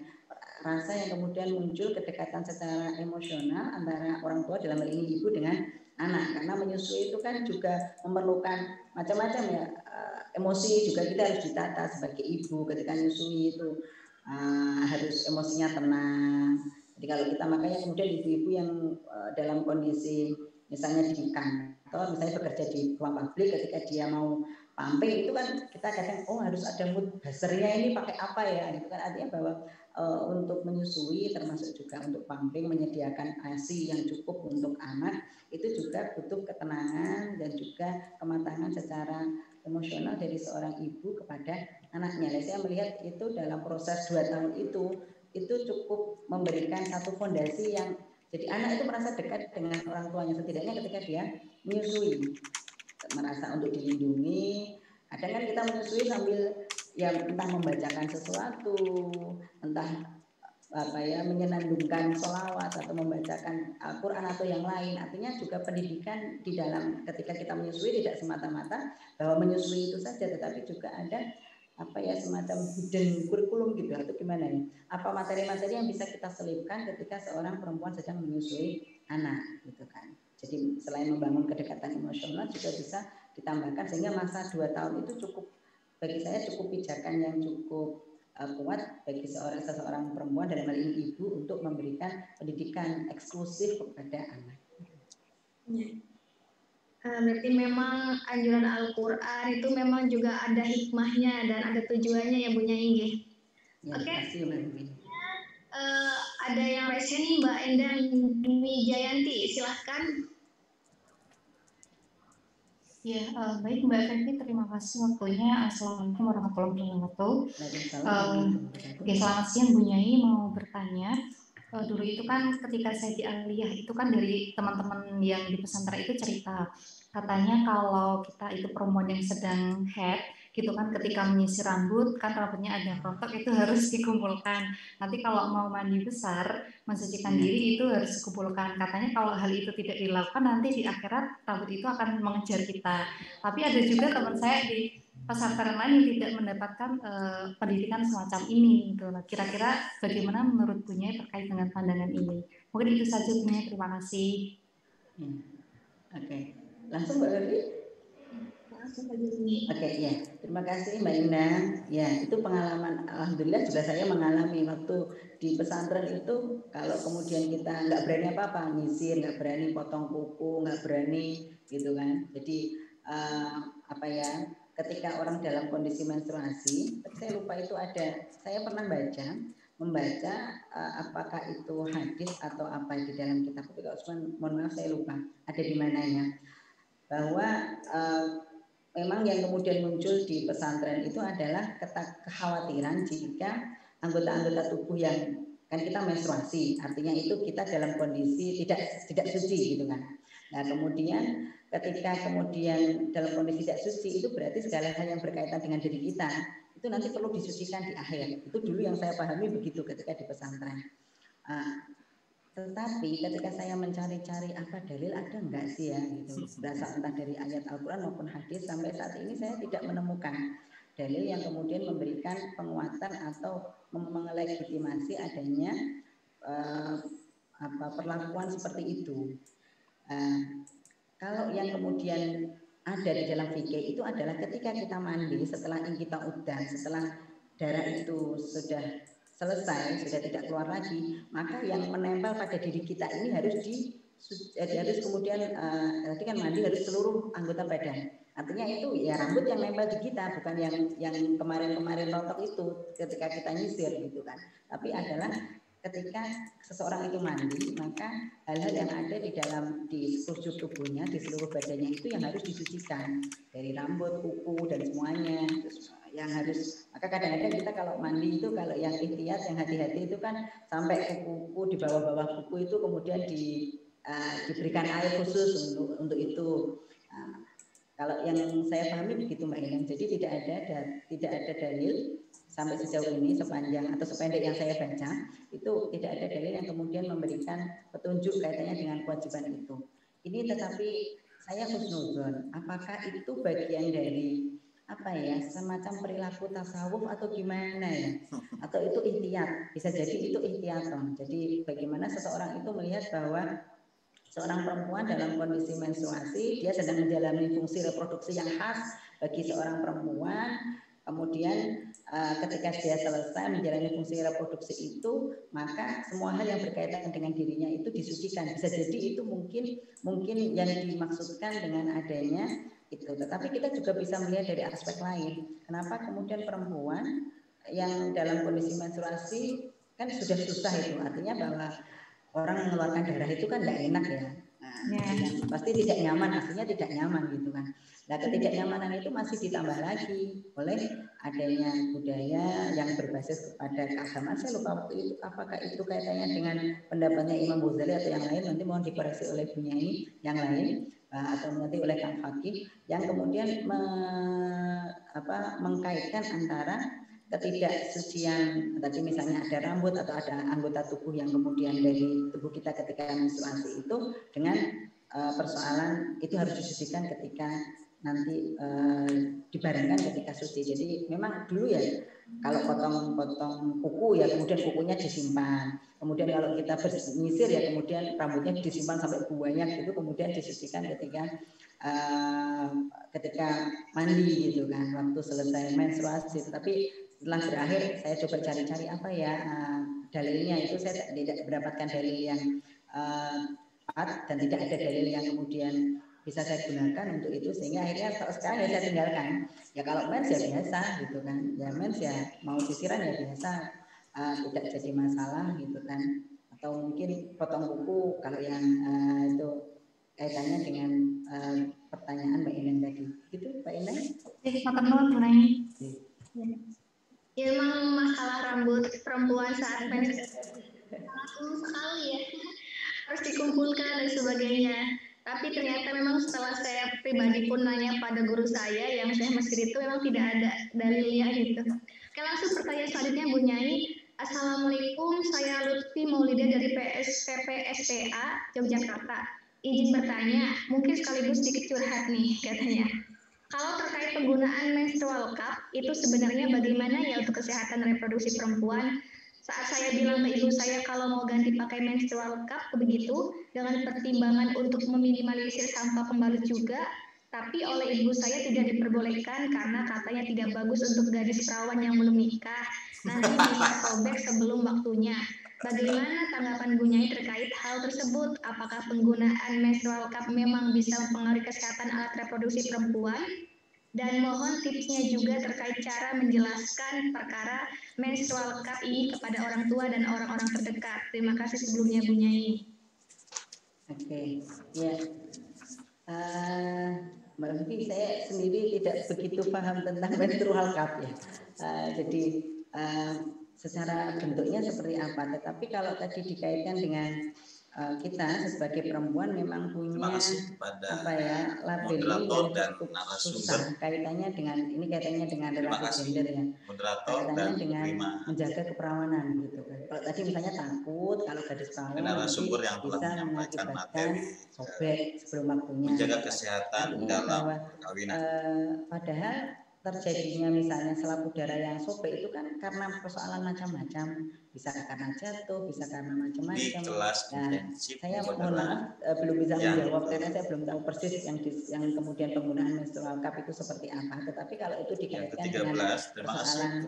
rasa yang kemudian muncul kedekatan secara emosional antara orang tua, dalam hal ini ibu dengan anak, karena menyusui itu kan juga memerlukan macam-macam ya, emosi juga kita harus ditata sebagai ibu ketika menyusui itu harus emosinya tenang. Jadi kalau kita, makanya kemudian ibu-ibu yang dalam kondisi misalnya di kantor, misalnya bekerja di ruang publik, ketika dia mau pumping itu kan kita kadang harus ada mood buzzer-nya ini pakai apa ya, itu kan artinya bahwa untuk menyusui termasuk juga untuk pumping, menyediakan ASI yang cukup untuk anak itu juga butuh ketenangan dan juga kematangan secara emosional dari seorang ibu kepada anaknya. Nah, saya melihat itu dalam proses 2 tahun itu cukup memberikan satu fondasi yang jadi anak itu merasa dekat dengan orang tuanya, setidaknya ketika dia menyusui, merasa untuk dilindungi. Kadang kan kita menyusui sambil ya entah membacakan sesuatu, entah menyenandungkan sholawat atau membacakan Al-Quran atau yang lain. Artinya juga pendidikan di dalam ketika kita menyusui tidak semata-mata bahwa menyusui itu saja, tetapi juga ada semacam hidden kurikulum gitu, atau gimana ya, apa materi-materi yang bisa kita selipkan ketika seorang perempuan sedang menyusui anak gitu kan. Jadi selain membangun kedekatan emosional juga bisa ditambahkan, sehingga masa 2 tahun itu cukup, bagi saya cukup pijakan yang cukup kuat bagi seseorang perempuan, dalam hal ini ibu, untuk memberikan pendidikan eksklusif kepada anak. Berarti memang anjuran Al-Quran itu memang juga ada hikmahnya dan ada tujuannya ya Bu Nyai. Ya, Oke. Terima kasih. Ada yang raise nih, Mbak Endang Dwi Jayanti, silahkan. Ya, baik Mbak Fevi, terima kasih waktunya. Assalamualaikum warahmatullahi wabarakatuh. Oke, selamat siang Bu Nyai, mau bertanya. Dulu itu kan ketika saya di aliyah itu kan dari teman-teman yang di pesantren itu cerita, katanya kalau kita itu perempuan yang sedang haid gitu kan, ketika menyisir rambut kan rambutnya ada rontok, itu harus dikumpulkan. Nanti kalau mau mandi besar, mensucikan diri itu harus dikumpulkan. Katanya kalau hal itu tidak dilakukan, nanti di akhirat rambut itu akan mengejar kita. Tapi ada juga teman saya di pesantren lain yang tidak mendapatkan pendidikan semacam ini gitu. Kira-kira bagaimana menurut Bu Nyai terkait dengan pandangan ini? Mungkin itu saja Bu Nyai, terima kasih. Oke. Langsung Mbak Fevi. langsung saja ini. Oke, ya. Terima kasih Mbak Indah. Ya, itu pengalaman. Alhamdulillah juga saya mengalami waktu di pesantren itu. Kalau kemudian kita nggak berani apa-apa, nyisir, nggak berani potong kuku, nggak berani gitu kan. Jadi apa ya? Ketika orang dalam kondisi menstruasi, saya lupa itu ada. Saya pernah membaca apakah itu hadis atau apa di dalam kitab. Tapi kalau mohon maaf saya lupa. Ada di mananya? Bahwa memang yang kemudian muncul di pesantren itu adalah kekhawatiran jika anggota-anggota tubuh yang kan kita menstruasi, artinya itu kita dalam kondisi tidak suci gitu kan. Nah kemudian ketika kemudian dalam kondisi tidak suci itu berarti segala hal yang berkaitan dengan diri kita itu nanti perlu disucikan di akhir. Itu dulu yang saya pahami begitu ketika di pesantren. Tetapi ketika saya mencari-cari apa dalil ada enggak sih ya gitu, berasal entah dari ayat Al-Quran maupun hadis, sampai saat ini saya tidak menemukan dalil yang kemudian memberikan penguatan atau melegitimasi adanya perlakuan seperti itu. Kalau yang kemudian ada di dalam fikih itu adalah ketika kita mandi setelah kita udan, setelah darah itu sudah selesai, sudah tidak keluar lagi, maka yang menempel pada diri kita ini harus kemudian tadi kan mandi harus seluruh anggota badan. Artinya itu ya rambut yang nempel di kita, bukan yang kemarin rontok itu ketika kita nyisir gitu kan. Tapi adalah ketika seseorang itu mandi, maka hal-hal yang ada di sekujur tubuhnya, di seluruh badannya itu yang harus disucikan, dari rambut, kuku dan semuanya. Terus yang harus, maka kadang-kadang kita kalau mandi itu, kalau yang ihtiyat, yang hati-hati itu kan sampai ke kuku, di bawah-bawah kuku itu kemudian diberikan air khusus untuk itu. Kalau yang saya pahami begitu Mbak Inang, jadi tidak ada dalil sampai sejauh ini sepanjang atau sependek yang saya baca itu tidak ada dalil yang kemudian memberikan petunjuk kaitannya dengan kewajiban itu. Ini tetapi saya husnuzon, apakah itu bagian dari apa ya, semacam perilaku tasawuf atau gimana ya, atau itu ihtiyat, bisa jadi itu ihtiyaton. Jadi bagaimana seseorang itu melihat bahwa seorang perempuan dalam kondisi menstruasi dia sedang menjalani fungsi reproduksi yang khas bagi seorang perempuan, kemudian ketika dia selesai menjalani fungsi reproduksi itu, maka semua hal yang berkaitan dengan dirinya itu disucikan. Bisa jadi itu mungkin yang dimaksudkan dengan adanya itu. Tetapi kita juga bisa melihat dari aspek lain. Kenapa kemudian perempuan yang dalam kondisi menstruasi kan sudah susah itu, artinya bahwa orang mengeluarkan darah itu kan tidak enak ya. Pasti tidak nyaman, aslinya tidak nyaman gitu kan. Nah ketidaknyamanan itu masih ditambah lagi oleh adanya budaya yang berbasis kepada keagamaan. Saya lupa waktu itu apakah itu kaitannya dengan pendapatnya Imam Ghazali atau yang lain, nanti mohon dikoreksi oleh Bu Nyai yang lain atau nanti oleh Kang Fakih yang kemudian mengkaitkan antara ketidaksucian tadi, misalnya ada rambut atau ada anggota tubuh yang kemudian dari tubuh kita ketika menstruasi itu dengan persoalan itu harus disucikan ketika nanti dibarengkan ketika suci. Jadi memang dulu ya kalau potong kuku ya kemudian kukunya disimpan, kemudian kalau kita menyisir ya kemudian rambutnya disimpan sampai banyak, itu kemudian disucikan ketika mandi gitu kan, waktu selesai menstruasi. Tapi setelah berakhir saya coba cari-cari apa ya dalilnya, itu saya tidak mendapatkan dalil yang tepat dan tidak ada dalil yang kemudian bisa saya gunakan untuk itu, sehingga akhirnya sekarang ya saya tinggalkan. Ya kalau mens ya biasa gitu kan, ya mens ya mau sisiran ya biasa, tidak jadi masalah gitu kan. Atau mungkin potong kuku kalau yang itu kaitannya dengan pertanyaan Mbak Inang tadi. Gitu Mbak Inang? Jadi matur nuwun Bu Nai. Ya memang masalah rambut perempuan saat menstruasi sangat sekali ya, harus dikumpulkan dan sebagainya. Tapi ternyata memang setelah saya pribadi pun nanya pada guru saya yang Syekh Mesir itu memang tidak ada dalilnya gitu. Oke, langsung pertanyaan selanjutnya Bu Nyai. Assalamualaikum, saya Lutfi Maulida dari PPSPA Yogyakarta. Izin bertanya, mungkin sekaligus sedikit curhat nih katanya. Kalau terkait penggunaan menstrual cup itu sebenarnya bagaimana ya untuk kesehatan reproduksi perempuan? Saat saya bilang ke ibu saya kalau mau ganti pakai menstrual cup begitu dengan pertimbangan untuk meminimalisir sampah pembalut juga, Tapi oleh ibu saya tidak diperbolehkan karena katanya tidak bagus untuk gadis perawan yang belum nikah. Nanti bisa sobek sebelum waktunya. Bagaimana tanggapan Bu Nyai terkait hal tersebut? Apakah penggunaan menstrual cup memang bisa mempengaruhi kesehatan alat reproduksi perempuan? Dan mohon tipsnya juga terkait cara menjelaskan perkara menstrual cup ini kepada orang tua dan orang-orang terdekat. Terima kasih sebelumnya Bu Nyai. Oke, ya. Mbak Vivi, saya sendiri tidak begitu paham tentang menstrual cup ya. Jadi secara bentuknya seperti apa. Tetapi kalau tadi dikaitkan dengan kita sebagai perempuan memang punya apa ya labeling yang cukup susah kaitannya dengan relasi gender ya, kaitannya dengan menjaga keperawanan gitu kan. Kalau tadi misalnya takut kalau gadis perawan bisa mengakibatkan sobek sebelum waktunya, menjaga kesehatan dalam perkawinan. Padahal terjadinya misalnya selap udara yang sobek itu kan karena persoalan macam-macam, bisa karena jatuh, bisa karena macam-macam. Nah, saya mohon maaf belum bisa menjawab karena saya belum tahu persis yang kemudian penggunaan menstrual cup itu seperti apa. Tetapi kalau itu dikaitkan dengan persoalan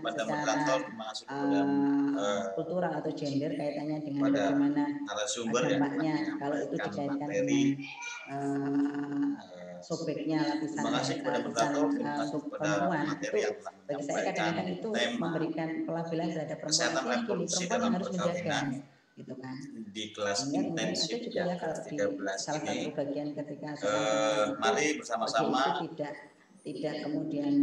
secara kultural atau gender, kaitannya dengan bagaimana dampaknya kalau itu dikaitkan dengan sobeknya lapisan perempuan, itu bagi saya kadang-kadang itu memberikan pelabelan terhadap perempuan yang perempuan harus menjaga gitu kan. Di kelas intensif juga ya kalau di salah satu bagian ketika mari bersama-sama tidak kemudian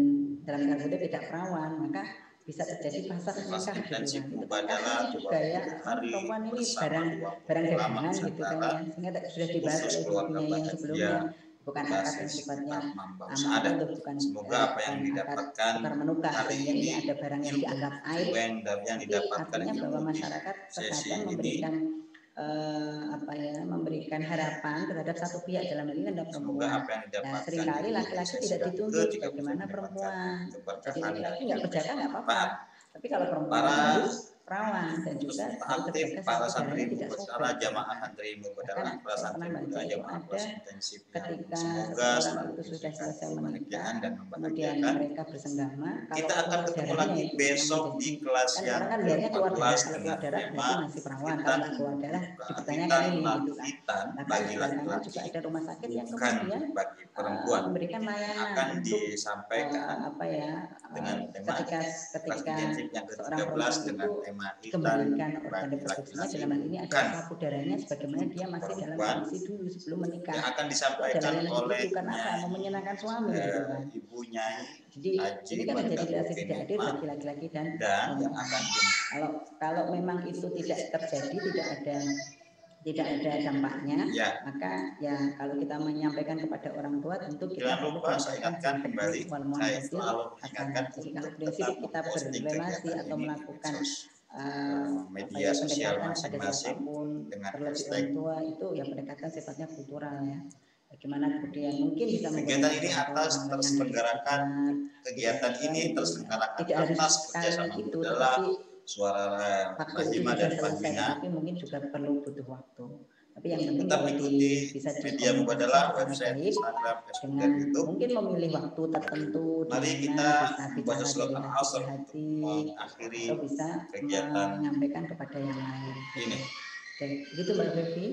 dalam tanda kutip tidak perawan, maka bisa terjadi fase nikah gitu kan. Itu juga ya perempuan ini barang dagangan gitu kan ya, sehingga sudah dibahas oleh ibunya yang sebelumnya, bukan akad yang sifatnya aman atau bukan semoga apa yang didapatkan menukar, sehingga ini ada barang yang dianggap aib. yang didapatkan artinya bahwa masyarakat terkadang memberikan harapan terhadap satu pihak, dalam hal ini adalah perempuan. Nah, seringkali laki-laki tidak dituntut bagaimana perempuan. Jadi laki-laki nggak berjaga nggak apa-apa, tapi kalau perempuan harus perawan dan juga aktif para santri para jamaah santri adalah para santri jamaah intensif. Semoga itu sudah selesai menikah dan kemudian mereka bersenggama. Kita akan ketemu lagi besok di kelas yang ke-14 dengan tema masih perawan. Kalau keluar darah dipertanyakan ini gitu kan. bagi laki-laki juga ada rumah sakit yang kemudian bagi perempuan memberikan layanan akan disampaikan dengan tema ketika yang seorang ke-13 dengan itu tema kembalikan organ reproduksinya, dalam hal ini ada selap udaranya sebagaimana dia masih dalam kondisi dulu sebelum menikah. Yang akan disampaikan oleh bukan apa mau menyenangkan suami gitu kan. Ibunya Jadi ini kan menjadi relasi tidak adil bagi laki-laki dan yang akan kalau memang itu tidak terjadi, tidak ada dampaknya, maka ya kalau kita menyampaikan kepada orang tua tentu kita perlu saya ingatkan kembali, saya selalu ingatkan kalau prinsip kita berrelasi atau melakukan media sosial masing-masing dengan terlebih orang tua itu ya pendekatan sifatnya kultural ya. Bagaimana kemudian mungkin bisa kegiatan ini terselenggarakan tidak harus atas kerjasama itu dalam suara Rahimah dan Fahmina, tapi mungkin juga perlu butuh waktu. Tapi yang penting tetap ikuti bisa media Mubadalah, website, Instagram, Facebook, dan YouTube. Mungkin memilih waktu tertentu. Mari kita membaca surat Al-Asr untuk mengakhiri kegiatan menyampaikan kepada yang lain. Ini. Oke, gitu Mbak Bevi.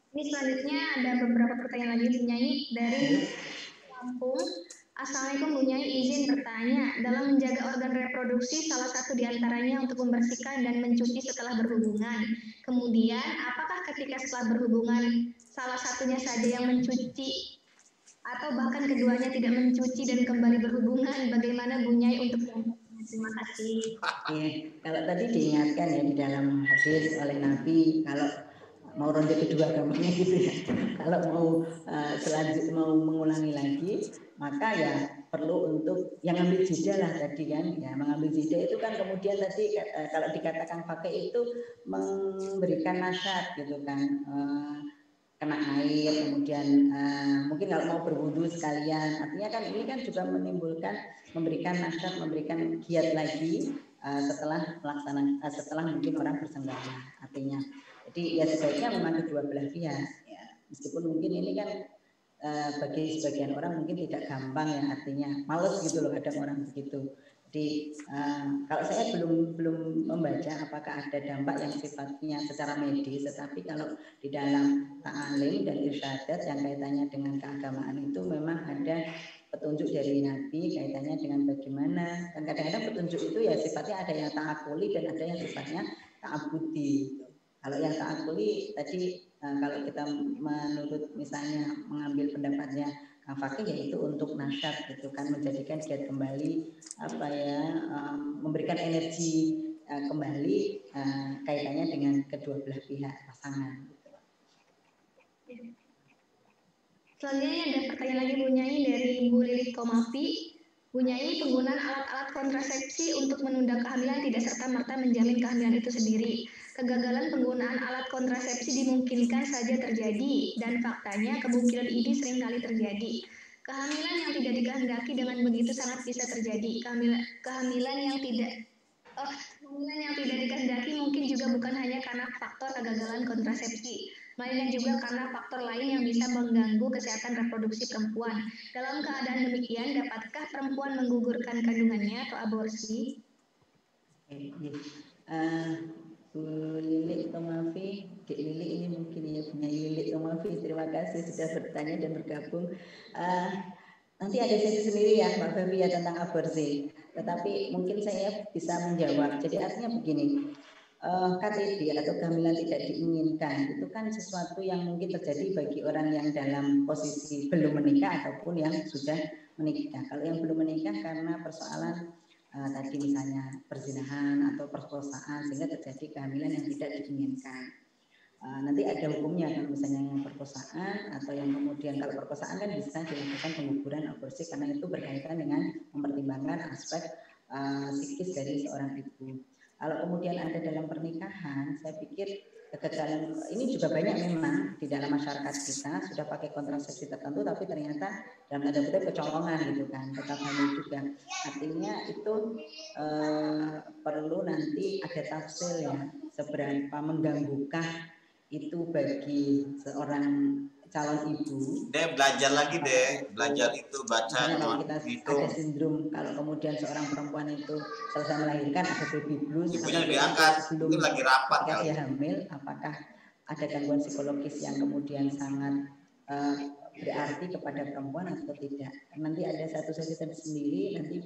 Ini selanjutnya ada beberapa pertanyaan lagi Bu Nyai dari Lampung. Assalamualaikum Bu Nyai, izin bertanya, dalam menjaga organ reproduksi salah satu diantaranya untuk membersihkan dan mencuci setelah berhubungan. Kemudian apakah ketika setelah berhubungan salah satunya saja yang mencuci atau bahkan keduanya tidak mencuci dan kembali berhubungan, bagaimana Bu Nyai untuk terima kasih. Kalau tadi diingatkan ya di dalam hadis oleh Nabi, kalau mau ronde kedua gambarnya gitu ya. Kalau mau selanjutnya mau mengulangi lagi, maka ya perlu untuk yang ambil jeda lah tadi kan. Ya mengambil jeda itu kan kemudian tadi kalau dikatakan pakai itu memberikan nasihat gitu kan. Kena air, kemudian mungkin kalau mau berwudu sekalian, artinya kan ini kan juga memberikan nasihat, memberikan giat lagi setelah mungkin orang bersenggama, artinya. Jadi ya sebaiknya memang kedua belah pihak, ya. Meskipun mungkin ini kan bagi sebagian orang mungkin tidak gampang ya, artinya males gitu loh kadang orang begitu. Jadi kalau saya belum membaca apakah ada dampak yang sifatnya secara medis, tetapi kalau di dalam ta'alim dan irsyadat yang kaitannya dengan keagamaan itu memang ada petunjuk dari Nabi kaitannya dengan bagaimana, dan kadang-kadang petunjuk itu ya sifatnya ada yang ta'akuli dan ada yang sifatnya ta'abudi. Kalau yang ta'akuli tadi kalau kita menurut misalnya mengambil pendapatnya Kang Fakih yaitu untuk nasyat gitu kan, menjadikan giat kembali memberikan energi kembali kaitannya dengan kedua belah pihak pasangan. Selanjutnya ada pertanyaan lagi Bu Nyai dari Bu Lilit Komafi. Bu Nyai, penggunaan alat-alat kontrasepsi untuk menunda kehamilan tidak serta-merta menjamin kehamilan itu sendiri. Kegagalan penggunaan alat kontrasepsi dimungkinkan saja terjadi, dan faktanya kemungkinan ini seringkali terjadi. Kehamilan yang tidak dikehendaki dengan begitu sangat bisa terjadi. Kehamilan yang tidak dikehendaki mungkin juga bukan hanya karena faktor kegagalan kontrasepsi, melainkan juga karena faktor lain yang bisa mengganggu kesehatan reproduksi perempuan. Dalam keadaan demikian, dapatkah perempuan menggugurkan kandungannya atau aborsi? Bu Lili Tomafi, Dek Lili ini mungkin ya punya Lili Tomafi. Terima kasih sudah bertanya dan bergabung. Nanti ada sesi sendiri ya Mbak Febi ya tentang aborsi. Tetapi mungkin saya bisa menjawab. Jadi artinya begini, KTD atau kehamilan tidak diinginkan itu kan sesuatu yang mungkin terjadi bagi orang yang dalam posisi belum menikah ataupun yang sudah menikah. Kalau yang belum menikah karena persoalan tadi misalnya perzinahan atau perkosaan sehingga terjadi kehamilan yang tidak diinginkan. Nanti ada hukumnya kalau misalnya yang perkosaan atau yang kemudian kalau perkosaan kan bisa dilakukan pengguguran aborsi karena itu berkaitan dengan mempertimbangkan aspek psikis dari seorang ibu. Kalau kemudian ada dalam pernikahan, saya pikir kegagalan ini juga banyak memang di dalam masyarakat kita sudah pakai kontrasepsi tertentu tapi ternyata dalam tanda kutip kecolongan gitu kan, tetap hamil juga. Artinya itu perlu nanti ada tafsir ya, seberapa mengganggukan itu bagi seorang calon ibu. Deh belajar lagi deh, belajar itu baca kalau kita itu. ada sindrom kalau kemudian seorang perempuan itu selesai melahirkan ada baby blues, ibunya diangkat, belum mungkin lagi rapat ketika dia hamil, apakah ada gangguan psikologis yang kemudian sangat berarti kepada perempuan atau tidak? Nanti ada satu sesi tersendiri, nanti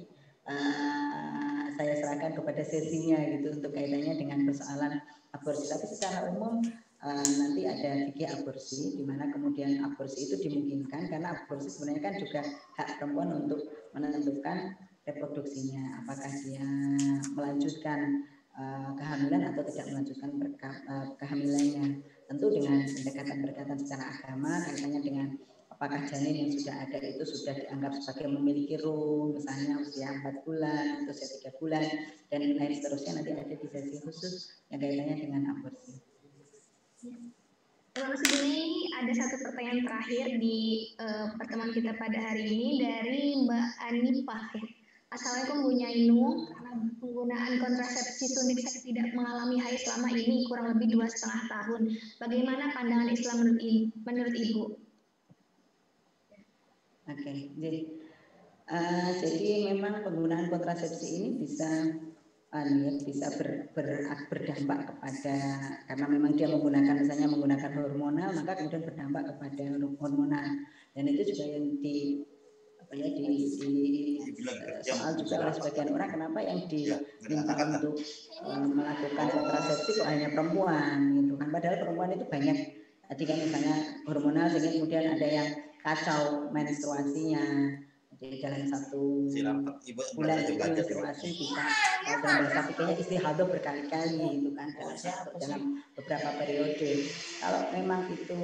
saya serahkan kepada sesinya gitu untuk kaitannya dengan persoalan aborsi. Tapi secara umum nanti ada fikih aborsi di mana kemudian aborsi itu dimungkinkan karena aborsi sebenarnya kan juga hak perempuan untuk menentukan reproduksinya, apakah dia melanjutkan kehamilan atau tidak melanjutkan kehamilannya, tentu dengan pendekatan-pendekatan secara agama kaitannya dengan apakah janin yang sudah ada itu sudah dianggap sebagai memiliki ruh, misalnya usia 4 bulan, usia 3 bulan, dan lain seterusnya. Nanti ada di sesi khusus yang kaitannya dengan aborsi. Terima kasih Bu Nyai. Ada satu pertanyaan terakhir di pertemuan kita pada hari ini dari Mbak Anipah. Assalamualaikum Bu Nyai Nung. Karena penggunaan kontrasepsi suntik saya tidak mengalami haid selama ini kurang lebih 2,5 tahun. Bagaimana pandangan Islam menurut Ibu? Oke, jadi memang penggunaan kontrasepsi ini bisa berdampak kepada, karena memang dia menggunakan hormonal, maka kemudian berdampak kepada hormonal, dan itu juga yang soal juga oleh sebagian orang, kenapa yang diminta untuk melakukan kontrasepsi kok hanya perempuan gitu kan, padahal perempuan itu banyak tadi kan misalnya hormonal sehingga kemudian ada yang kacau menstruasinya. Jadi dalam 1 bulan itu menstruasi bisa dalam bahasa fikihnya istihadah berkali-kali gitu kan dalam beberapa periode. Kalau memang itu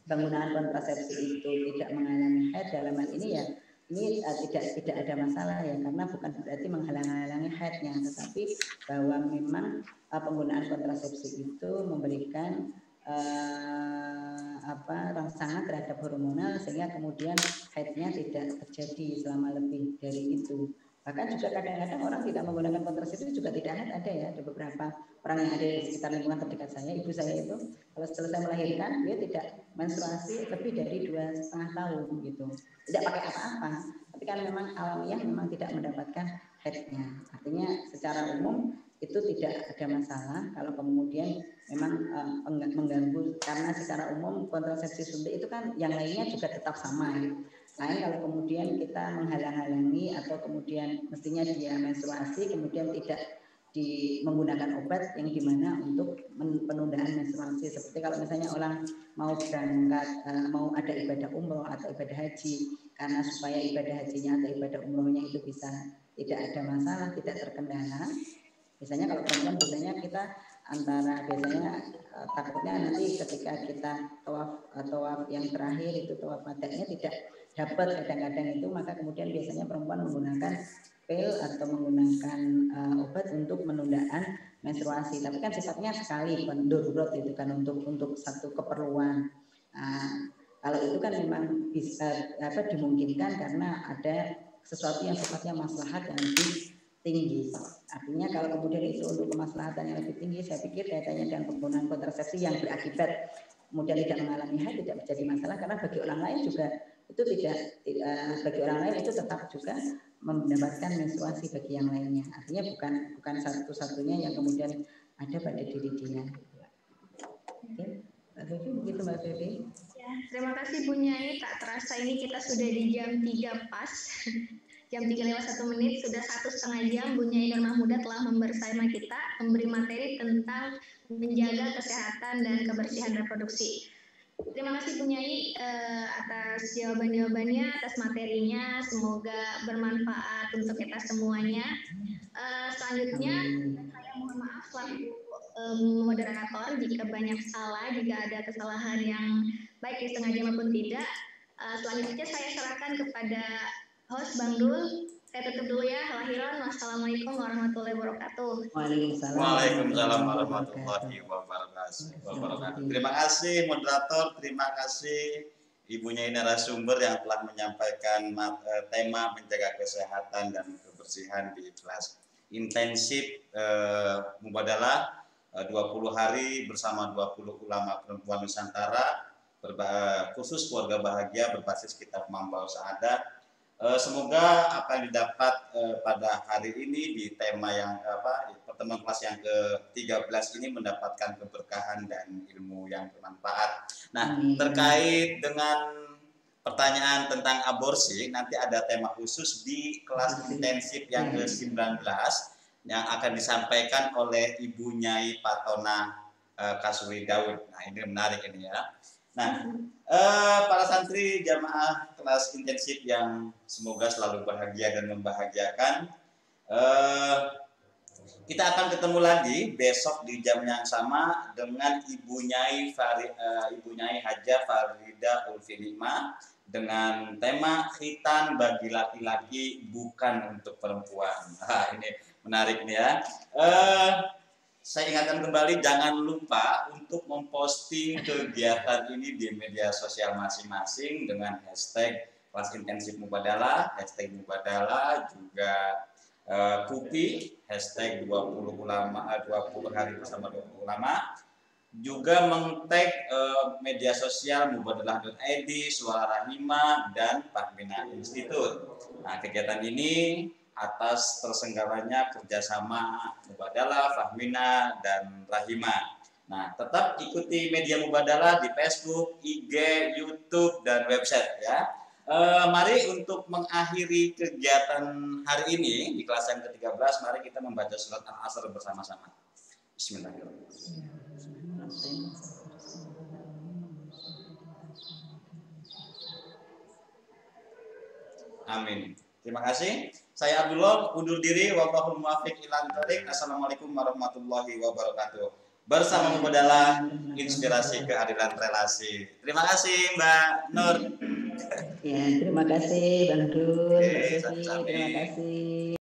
penggunaan kontrasepsi itu tidak mengalami haid dalam hal ini ya ini tidak ada masalah ya, karena bukan berarti menghalang-halangi haidnya, tetapi bahwa memang penggunaan kontrasepsi itu memberikan rangsangan terhadap hormonal sehingga kemudian haidnya tidak terjadi selama lebih dari itu. Bahkan juga kadang-kadang orang tidak menggunakan kontrasepsi juga tidak ada ya. Ada beberapa orang yang ada di sekitar lingkungan terdekat saya, ibu saya itu kalau selesai melahirkan dia tidak menstruasi lebih dari 2,5 tahun gitu. Tidak pakai apa-apa, tapi kan memang alamiah memang tidak mendapatkan haidnya. Artinya secara umum itu tidak ada masalah kalau kemudian memang mengganggu, karena secara umum kontrasepsi suntik itu kan yang lainnya juga tetap sama ya. Lain kalau kemudian kita menghalang-halangi atau kemudian mestinya dia menstruasi kemudian tidak menggunakan obat yang dimana untuk penundaan menstruasi, seperti kalau misalnya orang mau berangkat mau ada ibadah umroh atau ibadah haji, karena supaya ibadah hajinya atau ibadah umrohnya itu bisa tidak ada masalah, tidak terkendala. Biasanya kalau perempuan biasanya kita biasanya takutnya nanti ketika kita tawaf yang terakhir itu tawaf wadahnya tidak dapat kadang-kadang itu, maka kemudian biasanya perempuan menggunakan pil atau menggunakan obat untuk penundaan menstruasi, tapi kan sifatnya sekali darurat itu kan untuk satu keperluan. Kalau itu kan memang bisa dimungkinkan karena ada sesuatu yang sifatnya maslahat yang lebih tinggi. Artinya kalau kemudian itu untuk kemaslahatan yang lebih tinggi, saya pikir kaitannya dengan penggunaan kontrasepsi yang berakibat kemudian tidak mengalami haid tidak menjadi masalah, karena bagi orang lain juga itu tidak bagi orang lain itu tetap juga mendapatkan menstruasi bagi yang lainnya. Artinya bukan satu-satunya yang kemudian ada pada diri dia. Oke, Mbak Fevi, begitu Mbak Fevi. Ya, terima kasih Bu Nyai. Tak terasa ini kita sudah di jam 3 pas. Jam 3:01 sudah 1,5 jam Bu Nyai Nur Mahmuda telah bersama kita memberi materi tentang menjaga kesehatan dan kebersihan reproduksi. Terima kasih Bu Nyai atas jawaban-jawabannya, atas materinya. Semoga bermanfaat untuk kita semuanya. Selanjutnya saya mohon maaf selaku moderator jika banyak salah, jika ada kesalahan yang baik disengaja maupun tidak. Selanjutnya saya serahkan kepada host Bang Dul. Saya tutup dulu ya. Lahiran. Wassalamualaikum warahmatullahi wabarakatuh. Waalaikumsalam warahmatullahi wabarakatuh. Terima kasih moderator, terima kasih Ibunya narasumber yang telah menyampaikan tema menjaga kesehatan dan kebersihan di kelas intensif Mubadalah 20 hari bersama 20 ulama perempuan Nusantara, khusus keluarga bahagia berbasis kitab Mambau Sa'adah. Semoga apa yang didapat pada hari ini di tema yang pertemuan kelas yang ke-13 ini mendapatkan keberkahan dan ilmu yang bermanfaat. Nah, terkait dengan pertanyaan tentang aborsi, nanti ada tema khusus di kelas intensif yang ke-19 yang akan disampaikan oleh Ibu Nyai Patona Kasuri Daud. Nah, ini menarik ini ya. Nah, para santri jamaah kelas intensif yang semoga selalu bahagia dan membahagiakan, kita akan ketemu lagi besok di jam yang sama dengan Ibu Nyai Hajah Farida Ulfinima dengan tema khitan bagi laki-laki bukan untuk perempuan. Nah, ini menarik nih ya. Saya ingatkan kembali, jangan lupa untuk memposting kegiatan ini di media sosial masing-masing dengan hashtag kelas intensif Mubadalah, hashtag Mubadalah, juga KUPI, hashtag 20 hari bersama 20 ulama, juga meng-tag media sosial mubadalah.id, Suara Rahimah, dan Fahmina Institute. Nah, kegiatan ini atas terselenggaranya kerjasama Mubadalah, Fahmina, dan Rahimah. Nah, tetap ikuti media Mubadalah di Facebook, IG, YouTube, dan website ya. Mari untuk mengakhiri kegiatan hari ini di kelas yang ke-13, mari kita membaca surat Al-Asr bersama-sama. Bismillahirrahmanirrahim. Amin. Terima kasih. Saya Abdullah undur diri. Wallahul muwaffiq ila thoriq. Assalamualaikum warahmatullahi wabarakatuh. Bersama Mubadalah, inspirasi keadilan relasi. Terima kasih Mbak Nur. Ya, terima kasih Bang Dul. Oke, terima kasih.